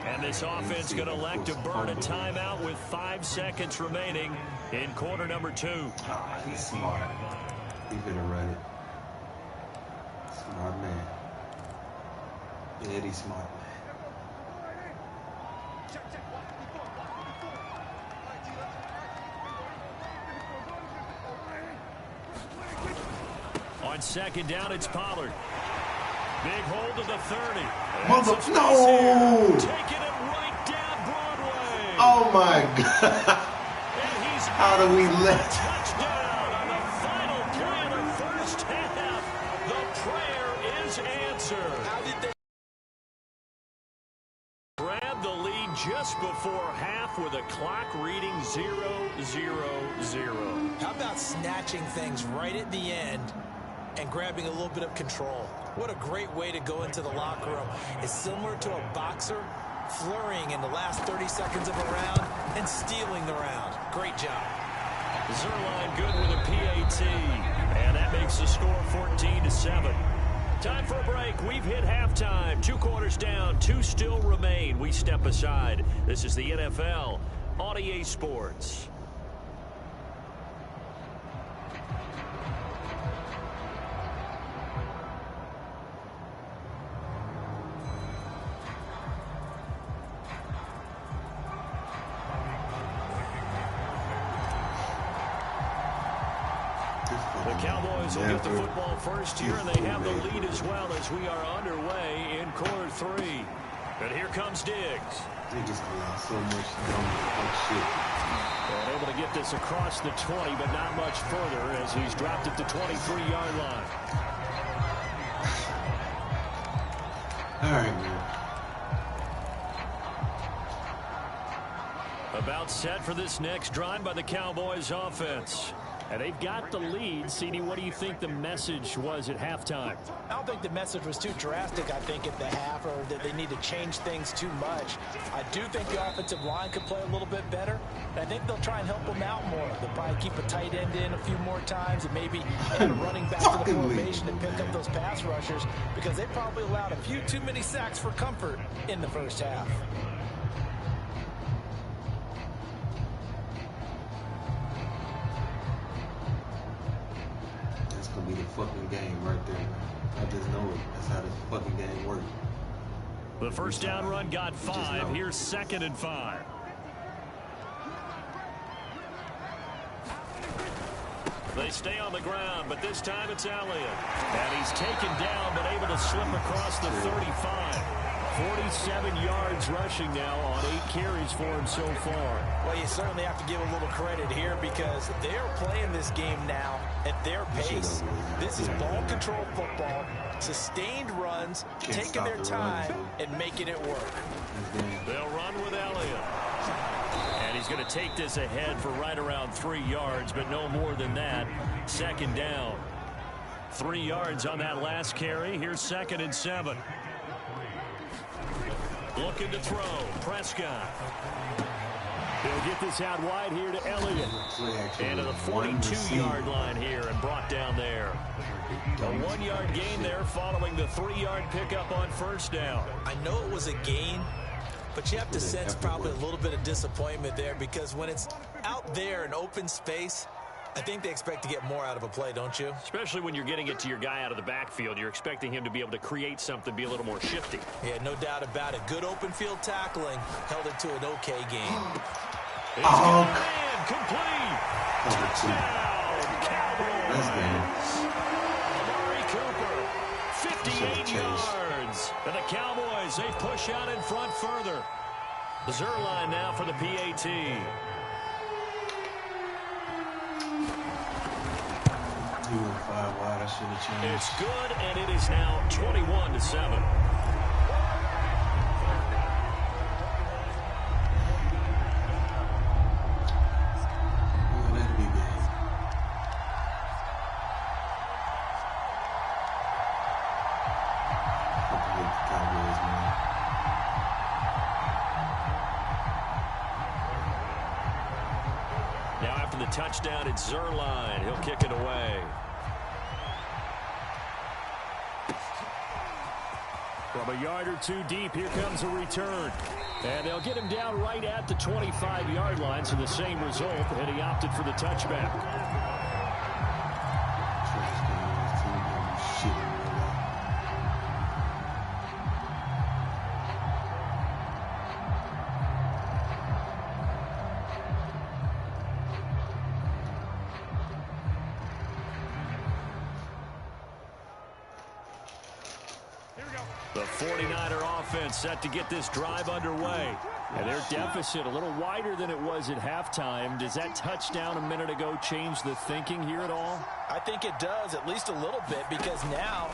And this offense going to elect to burn a timeout with 5 seconds remaining in quarter number 2. Ah, he's smart. He's going to run it. Smart man. Very smart man. On second down, it's Pollard. Big hold of the 30. No! Taking it right down Broadway. Oh, my God. And he's How do we let... touchdown on the final play of the first half. The prayer is answered. How did they grab the lead just before half with a clock reading 0-0-0? How about snatching things right at the end and grabbing a little bit of control? What a great way to go into the locker room. It's similar to a boxer flurrying in the last 30 seconds of a round and stealing the round. Great job. Zerline good with a PAT, and that makes the score 14-7. Time for a break. We've hit halftime. 2 quarters down, 2 still remain. We step aside. This is the NFL on EA Sports. The Cowboys will get the football first here, and they have the lead as well as we are underway in quarter 3. And here comes Diggs. They just allow so much dumb shit. And able to get this across the 20, but not much further as he's dropped at the 23-yard line. All right, man. About set for this next drive by the Cowboys offense. And they've got the lead. CD, what do you think the message was at halftime? I don't think the message was too drastic, I think, at the half, or that they need to change things too much. I do think the offensive line could play a little bit better. And I think they'll try and help them out more. They'll probably keep a tight end in a few more times and maybe add a running back to the formation and pick up those pass rushers, because they probably allowed a few too many sacks for comfort in the first half. Be the fucking game right there. I just know it. That's how this fucking game works. The first down run got 5. Here's 2nd and 5. They stay on the ground, but this time it's Elliott. And he's taken down, but able to slip across the 35. 47 yards rushing now on 8 carries for him so far. Well, you certainly have to give a little credit here because they're playing this game now at their pace. This is ball control football, sustained runs, taking their time and making it work. They'll run with Elliott. And he's going to take this ahead for right around 3 yards, but no more than that. Second down. 3 yards on that last carry. Here's 2nd and 7. Looking to throw. Prescott. They'll get this out wide here to Elliott. And to the 42-yard line here and brought down there. A 1-yard gain there following the 3-yard pickup on first down. I know it was a gain, but you have to sense probably a little bit of disappointment there because when it's out there in open space, I think they expect to get more out of a play, don't you? Especially when you're getting it to your guy out of the backfield. You're expecting him to be able to create something, be a little more shifty. Yeah, no doubt about it. Good open field tackling held it to an okay game. Complete. Touchdown, Cowboys. Amari Cooper, 58 yards. And the Cowboys, they push out in front further. Zerline now for the PAT. It's good, and it is now 21-7. Now after the touchdown, it's Zerline. He'll kick it away. From a yard or two deep, here comes a return. And they'll get him down right at the 25-yard line, so the same result, and he opted for the touchback. The 49er offense set to get this drive underway. And their deficit a little wider than it was at halftime. Does that touchdown a minute ago change the thinking here at all? I think it does, at least a little bit, because now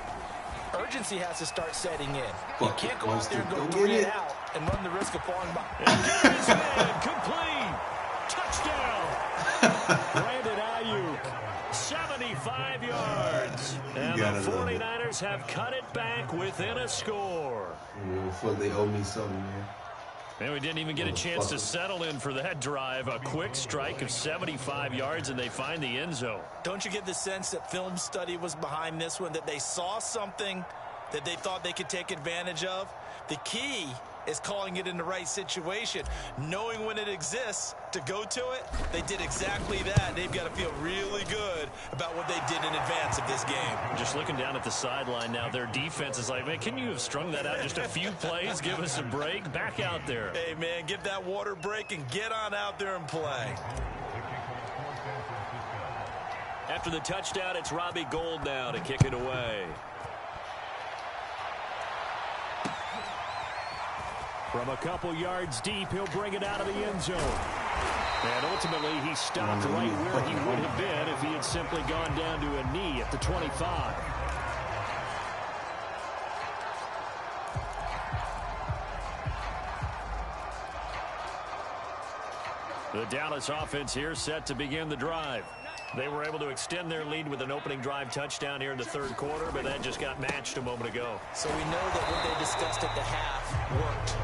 urgency has to start setting in. You can't go out there and go 3 and out and run the risk of falling behind. And here's man, complete. Touchdown. Brandon Ayuk, 75 yards. And the 49ers have cut it back within a score. Before they owe me something, man. And we didn't even get a chance to settle in for that drive. A quick strike of 75 yards, and they find the end zone. Don't you get the sense that film study was behind this one, that they saw something that they thought they could take advantage of? The key is calling it in the right situation, knowing when it exists to go to it. They did exactly that. They've got to feel really good about what they did in advance of this game. Just looking down at the sideline now, their defense is like, man, can you have strung that out just a few plays? Give us a break. Back out there. Hey, man, give that water break and get on out there and play. After the touchdown, it's Robbie Gould now to kick it away. From a couple yards deep, he'll bring it out of the end zone. And ultimately, he stopped right where he would have been if he had simply gone down to a knee at the 25. The Dallas offense here set to begin the drive. They were able to extend their lead with an opening drive touchdown here in the third quarter, but that just got matched a moment ago. So we know that what they discussed at the half worked.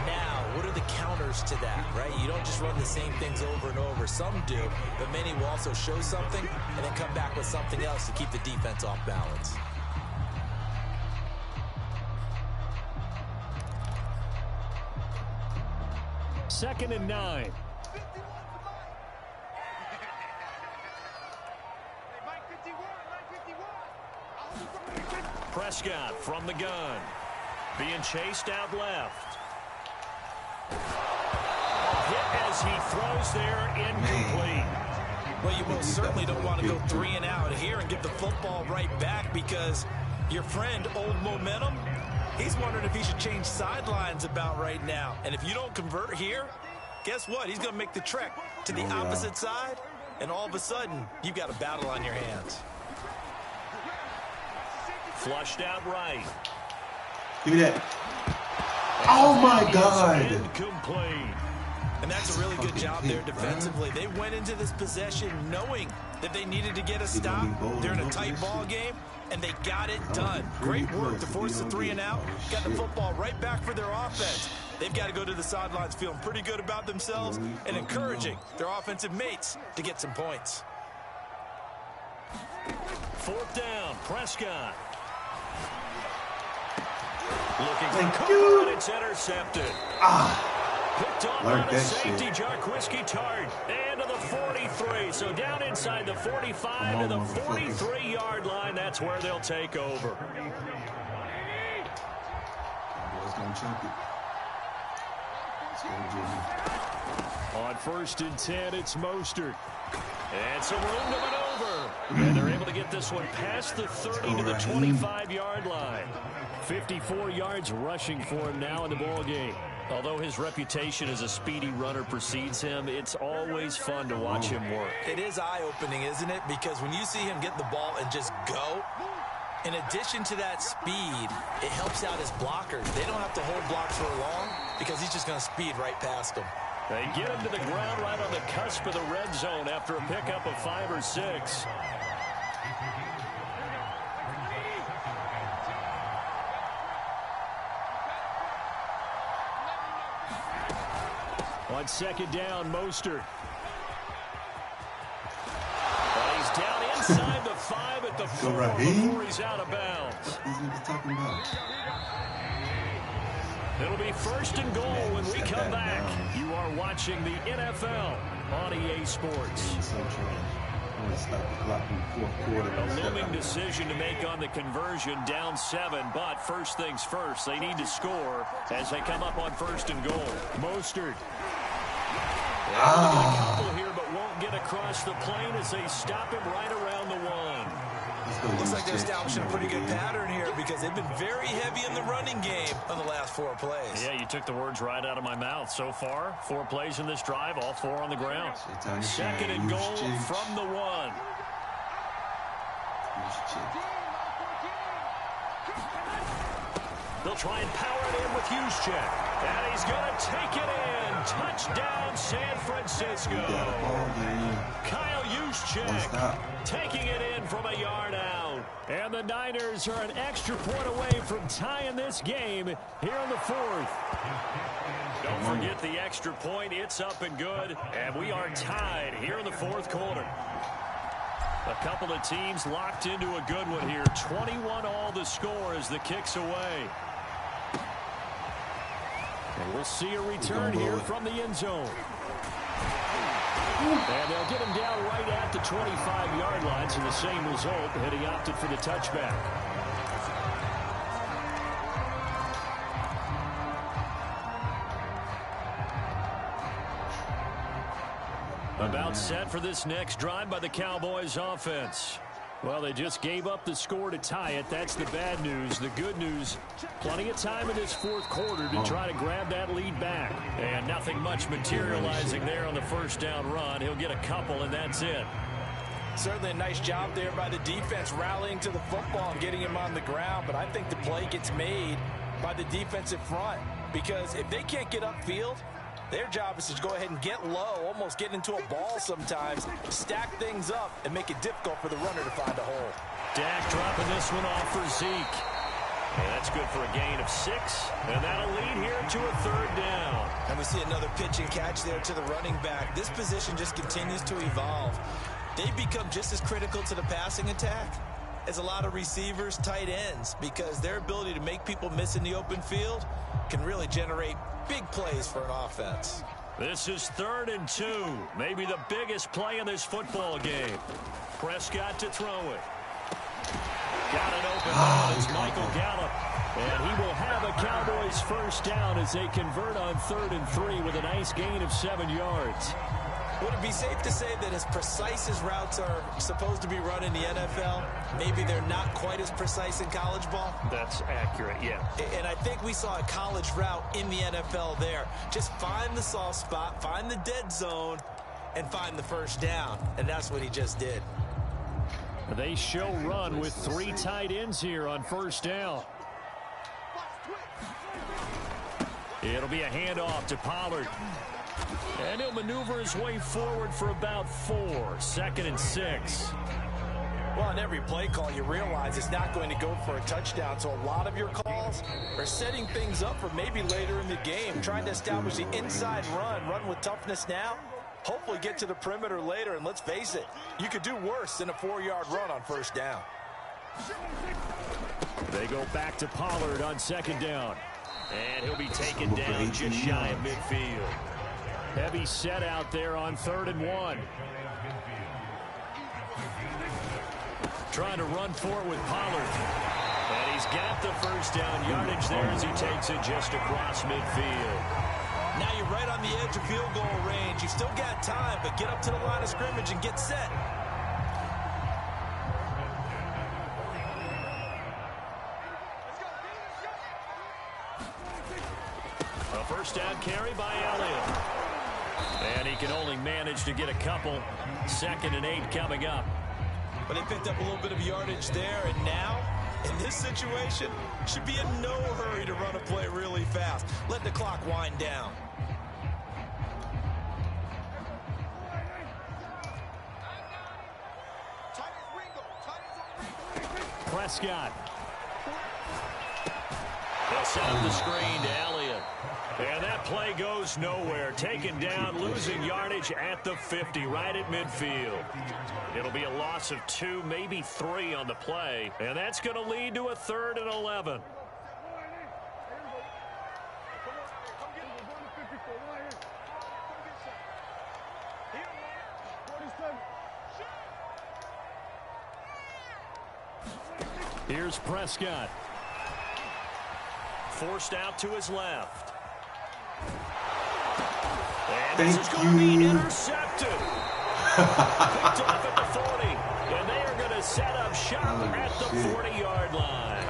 Now, what are the counters to that, right? You don't just run the same things over and over. Some do, but many will also show something and then come back with something else to keep the defense off balance. Second and 9. Prescott from the gun. Being chased out left. Hit as he throws there, incomplete. Well, you most certainly don't want to go 3 and out here and get the football right back because your friend, Old Momentum, He's wondering if he should change sidelines about right now. And if you don't convert here, guess what? He's going to make the trek to the opposite side, and all of a sudden, you've got a battle on your hands. Flushed out right. Give me that. Oh, my God. Incomplete. And that's a really good job there defensively. They went into this possession knowing that they needed to get a stop. They're in a tight ball game, and they got it done. Great work to force the 3 and out. Got the football right back for their offense. They've got to go to the sidelines feeling pretty good about themselves and encouraging their offensive mates to get some points. 4th down, Prescott. Looking for cover, and it's intercepted. Picked off on the safety, Jarquiski Tart. And to the 43. So down inside the 45 to the 43-yard line. That's where they'll take over. Boys gonna chunk it. On 1st and 10, it's Mostert. And some room to maneuver. And they're able to get this one past the 30 to the 25-yard line. 54 yards rushing for him now in the ball game. Although his reputation as a speedy runner precedes him, it's always fun to watch him work. It is eye-opening, isn't it? Because when you see him get the ball and just go, in addition to that speed, it helps out his blockers. They don't have to hold blocks for long because he's just going to speed right past them. They get him to the ground right on the cusp of the red zone after a pickup of 5 or 6. On 2nd down, Mostert. But he's down inside the 5 at the 4 before he's out of bounds. These niggas talking about. It'll be 1st and goal when we come back. You are watching the NFL on EA Sports. A looming decision to make on the conversion, down 7, but first things first, they need to score as they come up on 1st and goal. Mostert. A couple here, but won't get across the plane as they stop him right around the 1. Looks like they're establishing a pretty good pattern here because they've been very heavy in the running game on the last 4 plays. Yeah, you took the words right out of my mouth. So far, 4 plays in this drive, all 4 on the ground. 2nd and goal from the 1. They'll try and power it in with Juszczyk. And he's going to take it in. Touchdown, San Francisco. Kyle Juszczyk taking it in from a yard out. And the Niners are an extra point away from tying this game here in the 4th. Don't forget the extra point. It's up and good. And we are tied here in the 4th quarter. A couple of teams locked into a good one here. 21 all the score as the kick's away. And we'll see a return here from the end zone. And they'll get him down right at the 25-yard line, so the same result, but he opted for the touchback. About set for this next drive by the Cowboys offense. Well, they just gave up the score to tie it. That's the bad news. The good news, plenty of time in this 4th quarter to try to grab that lead back. And nothing much materializing there on the 1st down run. He'll get a couple, and that's it. Certainly a nice job there by the defense rallying to the football and getting him on the ground. But I think the play gets made by the defensive front because if they can't get upfield, their job is to go ahead and get low, almost get into a ball sometimes, stack things up, and make it difficult for the runner to find a hole. Dak dropping this one off for Zeke. And that's good for a gain of 6. And that'll lead here to a 3rd down. And we see another pitch and catch there to the running back. This position just continues to evolve. They become just as critical to the passing attack as a lot of receivers, tight ends, because their ability to make people miss in the open field can really generate big plays for an offense. This is 3rd and 2. Maybe the biggest play in this football game. Prescott to throw it. Got it open. It's Michael Gallup. And he will have a Cowboys 1st down as they convert on 3rd and 3 with a nice gain of 7 yards. Would it be safe to say that as precise as routes are supposed to be run in the NFL, maybe they're not quite as precise in college ball? That's accurate, yeah. And I think we saw a college route in the NFL there. Just find the soft spot, find the dead zone, and find the first down. And that's what he just did. They show run with 3 tight ends here on first down. It'll be a handoff to Pollard. And he'll maneuver his way forward for about 4. 2nd and 6. Well, on every play call, you realize it's not going to go for a touchdown. So a lot of your calls are setting things up for maybe later in the game, trying to establish the inside run with toughness now. Hopefully get to the perimeter later, and let's face it, you could do worse than a 4-yard run on first down. They go back to Pollard on 2nd down. And he'll be taken down just shy of midfield. Heavy set out there on 3rd and 1. Trying to run for it with Pollard. And he's got the first down yardage there as he takes it just across midfield. Now you're right on the edge of field goal range. You still got time, but get up to the line of scrimmage and get set. A first down carry by Elliott. And he can only manage to get a couple. 2nd and 8 coming up. But they picked up a little bit of yardage there, and now, in this situation, should be in no hurry to run a play really fast. Let the clock wind down. Prescott. They'll set up the screen to Elliott. And that play goes nowhere. Taken down, losing yardage at the 50, right at midfield. It'll be a loss of 2, maybe 3 on the play. And that's going to lead to a 3rd and 11. Here's Prescott. Forced out to his left. And this is going to be intercepted. Picked off at the 40. And they are going to set up shop at the 40-yard line.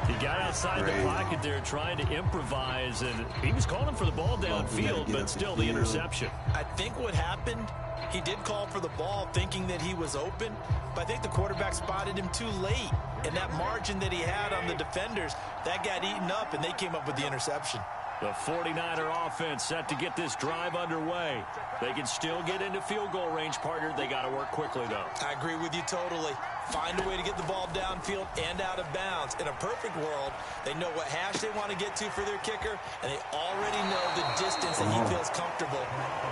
He got outside the pocket there trying to improvise, and he was calling for the ball downfield, but still the interception. I think what happened, he did call for the ball thinking that he was open, but I think the quarterback spotted him too late. And that margin that he had on the defenders, that got eaten up, and they came up with the interception. The 49er offense set to get this drive underway. They can still get into field goal range, partner. They got to work quickly, though. I agree with you totally. Find a way to get the ball downfield and out of bounds. In a perfect world, they know what hash they want to get to for their kicker, and they already know the distance that he feels comfortable.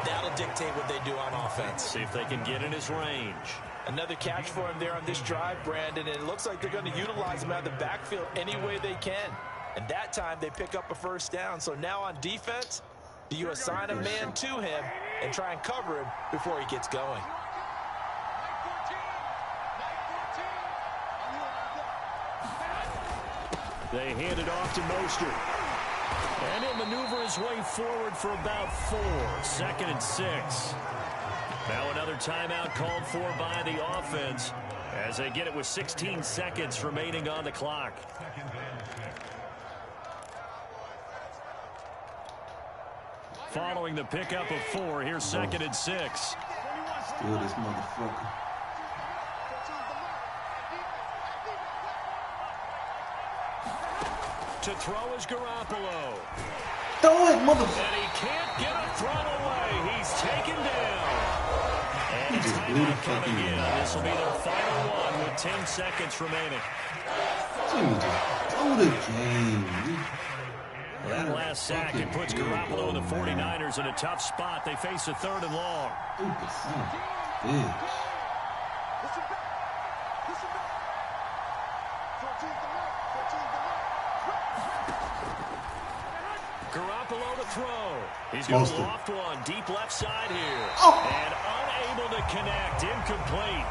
That'll dictate what they do on offense. See if they can get in his range. Another catch for him there on this drive, Brandon, and it looks like they're going to utilize him out of the backfield any way they can. And that time, they pick up a first down. So now on defense, do you assign a man to him and try and cover him before he gets going? They hand it off to Mostert. And he'll maneuver his way forward for about 4. 2nd and 6. Now another timeout called for by the offense as they get it with 16 seconds remaining on the clock. Following the pickup of 4, here's 2nd and 6. Steal this motherfucker. To throw is Garoppolo. Throw it, motherfucker. And he can't get a throw away. He's taken down. And He just blew the fucking this will be their final one with 10 seconds remaining. Dude, just throw the game. That last sack, it puts Garoppolo and the 49ers in a tough spot. They face a 3rd and long. Stupid son of a bitch. Garoppolo to throw. He's going to loft one deep left side here. Oh. And unable to connect. Incomplete.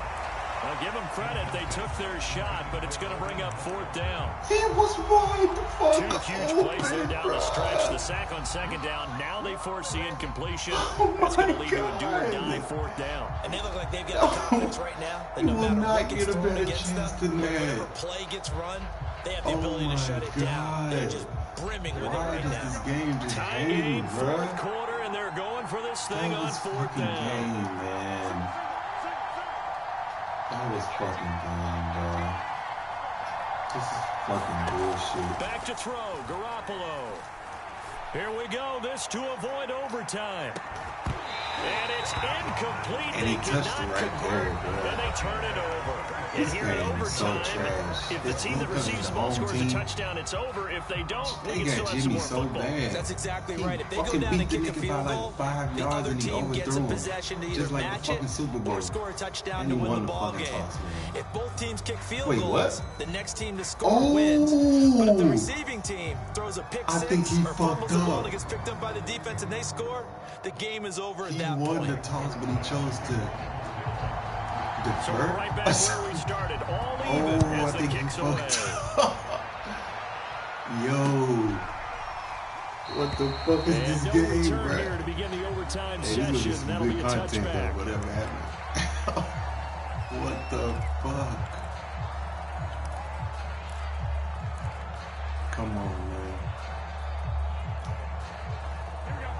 I'll give them credit. They took their shot, but it's going to bring up 4th down. He was wide the fuck. 2 huge plays there down the stretch. The sack on 2nd down. Now they force the incompletion. That's going to lead to a do-or-die 4th down. And they look like they've got the confidence right now that no matter what gets thrown against them, whatever play gets run, they have the ability to shut it down. They're just brimming with it right now. This game just Tie game, 4th quarter, and they're going for this thing on 4th down. Game, man. That was fucking game, bro. This is fucking bullshit. Back to throw, Garoppolo. Here we go. This to avoid overtime. And it's incomplete. And he touched it right there, bro. And they turn it over. This and here in game is so overtime, trash. if the team that receives the ball scores a touchdown, it's over. If they don't, they can still got have some Jimmy more so football. bad. That's exactly right. If they Fucking go down and beat the kick a nigga by field goal, like 5 the yards other and he team gets a overthrew him. possession to either Just like the match fucking it Super Bowl. or score a touchdown And to he win won the the ball fucking game. toss, man. If both teams kick field Wait, goals, what? the next team to score wins. But if the receiving team throws a pick six or fumbles the ball and gets picked up by the defense and they score, the game is over at that point. He won the toss, but he chose to defer. So we're right back where we started, all even as the kicks away. Yo, what the fuck is this game, return bro? here to begin the overtime Hey, session. That'll be a touchback. Whatever happened. What the fuck? Come on, man.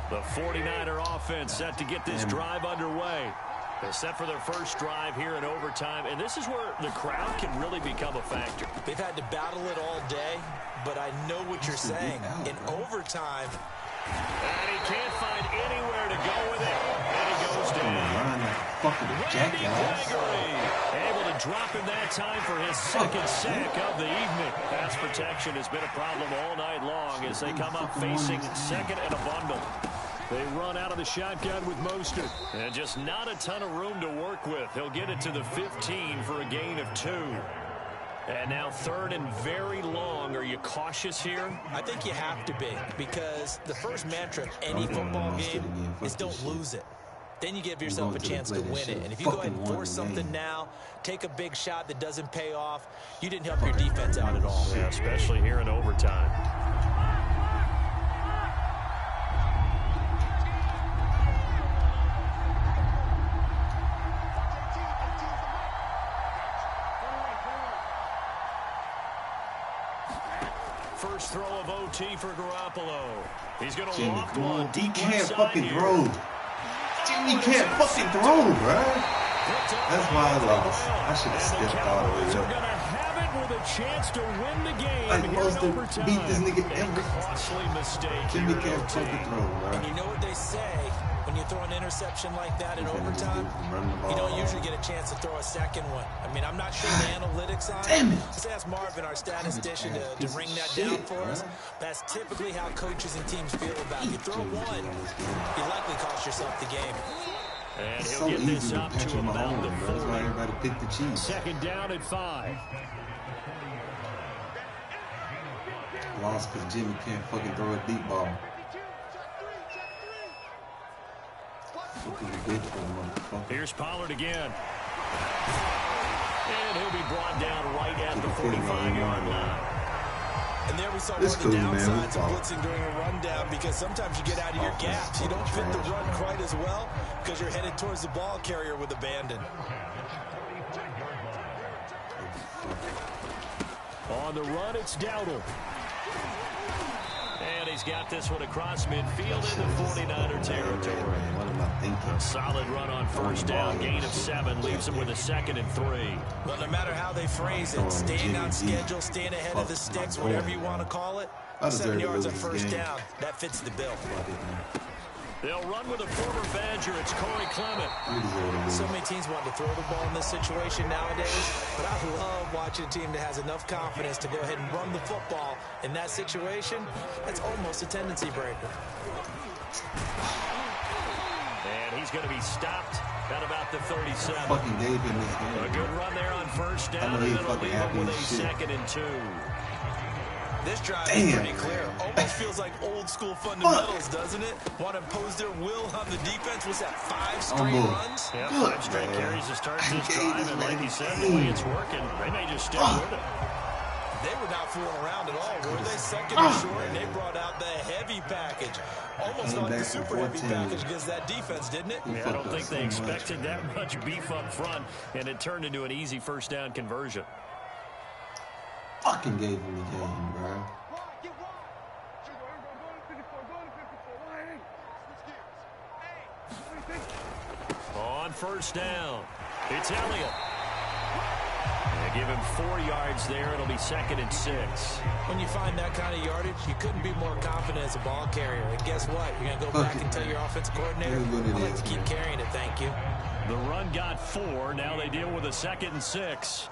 The 49er offense set to get this drive underway. They're set for their first drive here in overtime, and this is where the crowd can really become a factor. They've had to battle it all day, but I know what you're saying. In overtime, and he can't find anywhere to go with it, and he goes down. Randy Gregory able to drop him that time for his 2nd sack of the evening. Pass protection has been a problem all night long as they come up facing 2nd and a bundle. They run out of the shotgun with Mostert. And just not a ton of room to work with. He'll get it to the 15 for a gain of 2. And now 3rd and very long. Are you cautious here? I think you have to be, because the first mantra of any football game is don't lose it. Then you give yourself a chance to win it. And if you go ahead and force something now, take a big shot that doesn't pay off, you didn't help your defense out at all. Yeah, especially here in overtime. First throw of OT for Garoppolo. He's going to loft one deep. He can't fucking throw. Jimmy can't fucking throw, bro. That's why I lost. I should have skipped all the way up. They're going to have it with a chance to win the game. I'm supposed to beat this nigga every costly mistake. Jimmy can't fucking throw, bro. And you know what they say? When you throw an interception like that in overtime, you don't usually get a chance to throw a 2nd one. I mean, I'm not sure the analytics on it. Let's ask Marvin, our statistician, to ring that down for us. That's typically how coaches and teams feel about it. You throw one, you likely cost yourself the game. And he'll get this up to about the 40. That's why everybody picked the Chiefs. 2nd down at 5. Lost because Jimmy can't fucking throw a deep ball. Here's Pollard again. And he'll be brought down right at the 45-yard line. And there we saw one of the downsides of blitzing during a rundown, because sometimes you get out of your gaps. You don't fit the run quite as well because you're headed towards the ball carrier with abandon. On the run, it's Dowdle. And he's got this one across midfield into 49er territory. Solid run on first down, gain of 7, leaves him with a 2nd and 3. Well, no matter how they phrase it, staying on schedule, staying ahead of the sticks, whatever you want to call it, 7 yards on first down, that fits the bill. They'll run with a former Badger. It's Corey Clement. So many teams want to throw the ball in this situation nowadays, but I love watching a team that has enough confidence to go ahead and run the football in that situation. That's almost a tendency breaker. And he's going to be stopped at about the 37. Fucking gave him this game. A good run there on first down, and it'll leave him with a 2nd and 2. This drive is pretty clear. Almost feels like old school fundamentals, doesn't it? Want to impose their will on the defense. Was that 5 straight runs? Yeah, 5 straight carries to start this drive. And like you said, the way it's working, they may just stick with it. They were not fooling around at all, were they? Second and short, and they brought out the heavy package. Almost like the super heavy package against that defense, didn't it? Yeah, I don't think they expected that much beef up front, and it turned into an easy first down conversion. Fucking gave him the game, bro. On first down, it's Elliott. They give him 4 yards there. It'll be 2nd and 6. When you find that kind of yardage, you couldn't be more confident as a ball carrier. And guess what? You're going to go back and tell your offensive coordinator, I'd like to keep carrying it, thank you. The run got 4. Now they deal with a 2nd and 6.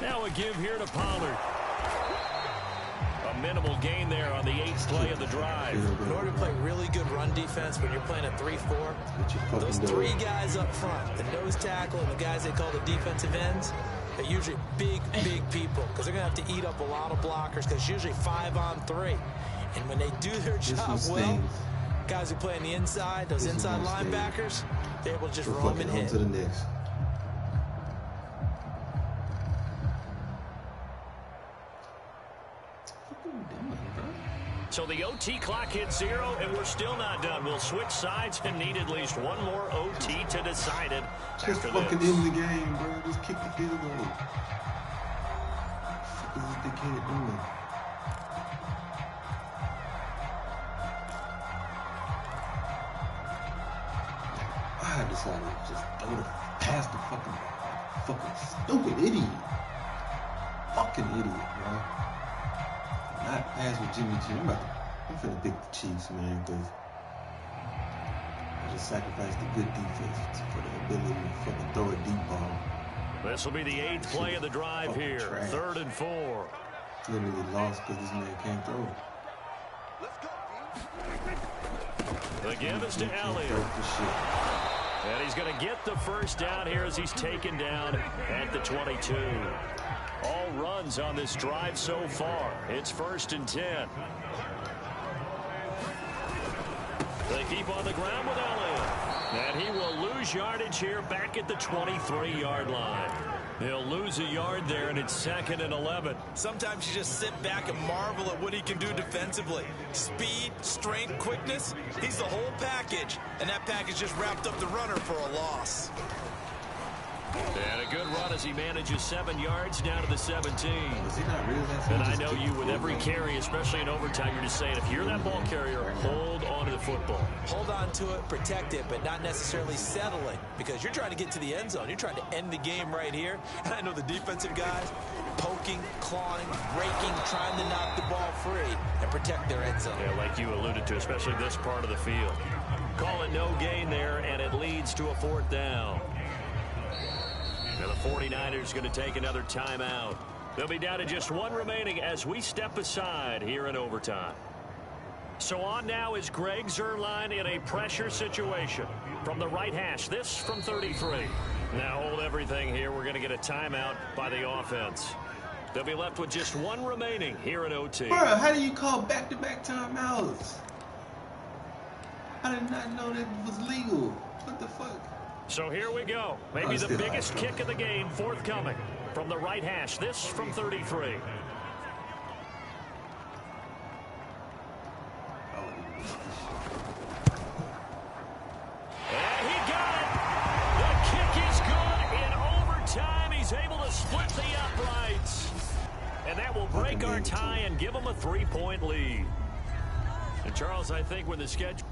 Now a give here to Pollard. A minimal gain there on the 8th play of the drive. In order to play really good run defense when you're playing a 3-4, those 3 guys up front, the nose tackle and the guys they call the defensive ends, they're usually big people because they're going to have to eat up a lot of blockers because it's usually 5 on 3. And when they do their job well, guys who play on the inside, those inside linebackers, they're able to just roam and hit. So the OT clock hits 0, and we're still not done. We'll switch sides and need at least one more OT to decide it. Just fucking end the game, bro. Just kick the field goal. What the fuck is this dickhead doing? I decided to just throw the past the fucking stupid idiot. Fucking idiot, bro. Not pass with Jimmy G. I'm finna pick the Chiefs, man, because I just sacrificed the good defense for the ability to fucking throw a deep ball. This will be the 8th play of the drive here. Trash. 3rd and 4. Literally lost because this man can't throw. The give is to Elliott. And he's going to get the first down here as he's taken down at the 22. All runs on this drive so far. It's 1st and 10. They keep on the ground with Elliott. And he will lose yardage here back at the 23-yard line. He'll lose a yard there, and it's 2nd and 11. Sometimes you just sit back and marvel at what he can do defensively. Speed, strength, quickness, he's the whole package. And that package just wrapped up the runner for a loss. And a good run as he manages 7 yards down to the 17. And I know you with every carry, especially in overtime, you're just saying if you're that ball carrier, hold on to the football. Hold on to it, protect it, but not necessarily settling because you're trying to get to the end zone. You're trying to end the game right here. And I know the defensive guys poking, clawing, breaking, trying to knock the ball free and protect their end zone. Yeah, like you alluded to, especially this part of the field. Call it no gain there, and it leads to a 4th down. Now the 49ers going to take another timeout. They'll be down to just 1 remaining as we step aside here in overtime. So on now is Greg Zuerlein in a pressure situation. From the right hash, this from 33. Now hold everything here. We're going to get a timeout by the offense. They'll be left with just 1 remaining here in OT. Bro, how do you call back-to-back timeouts? I did not know that was legal. What the fuck? So here we go. Maybe the biggest kick of the game forthcoming. From the right hash, this from 33. And he got it. The kick is good in overtime. He's able to split the uprights. And that will break our tie and give him a 3-point lead. And Charles, I think when the schedule...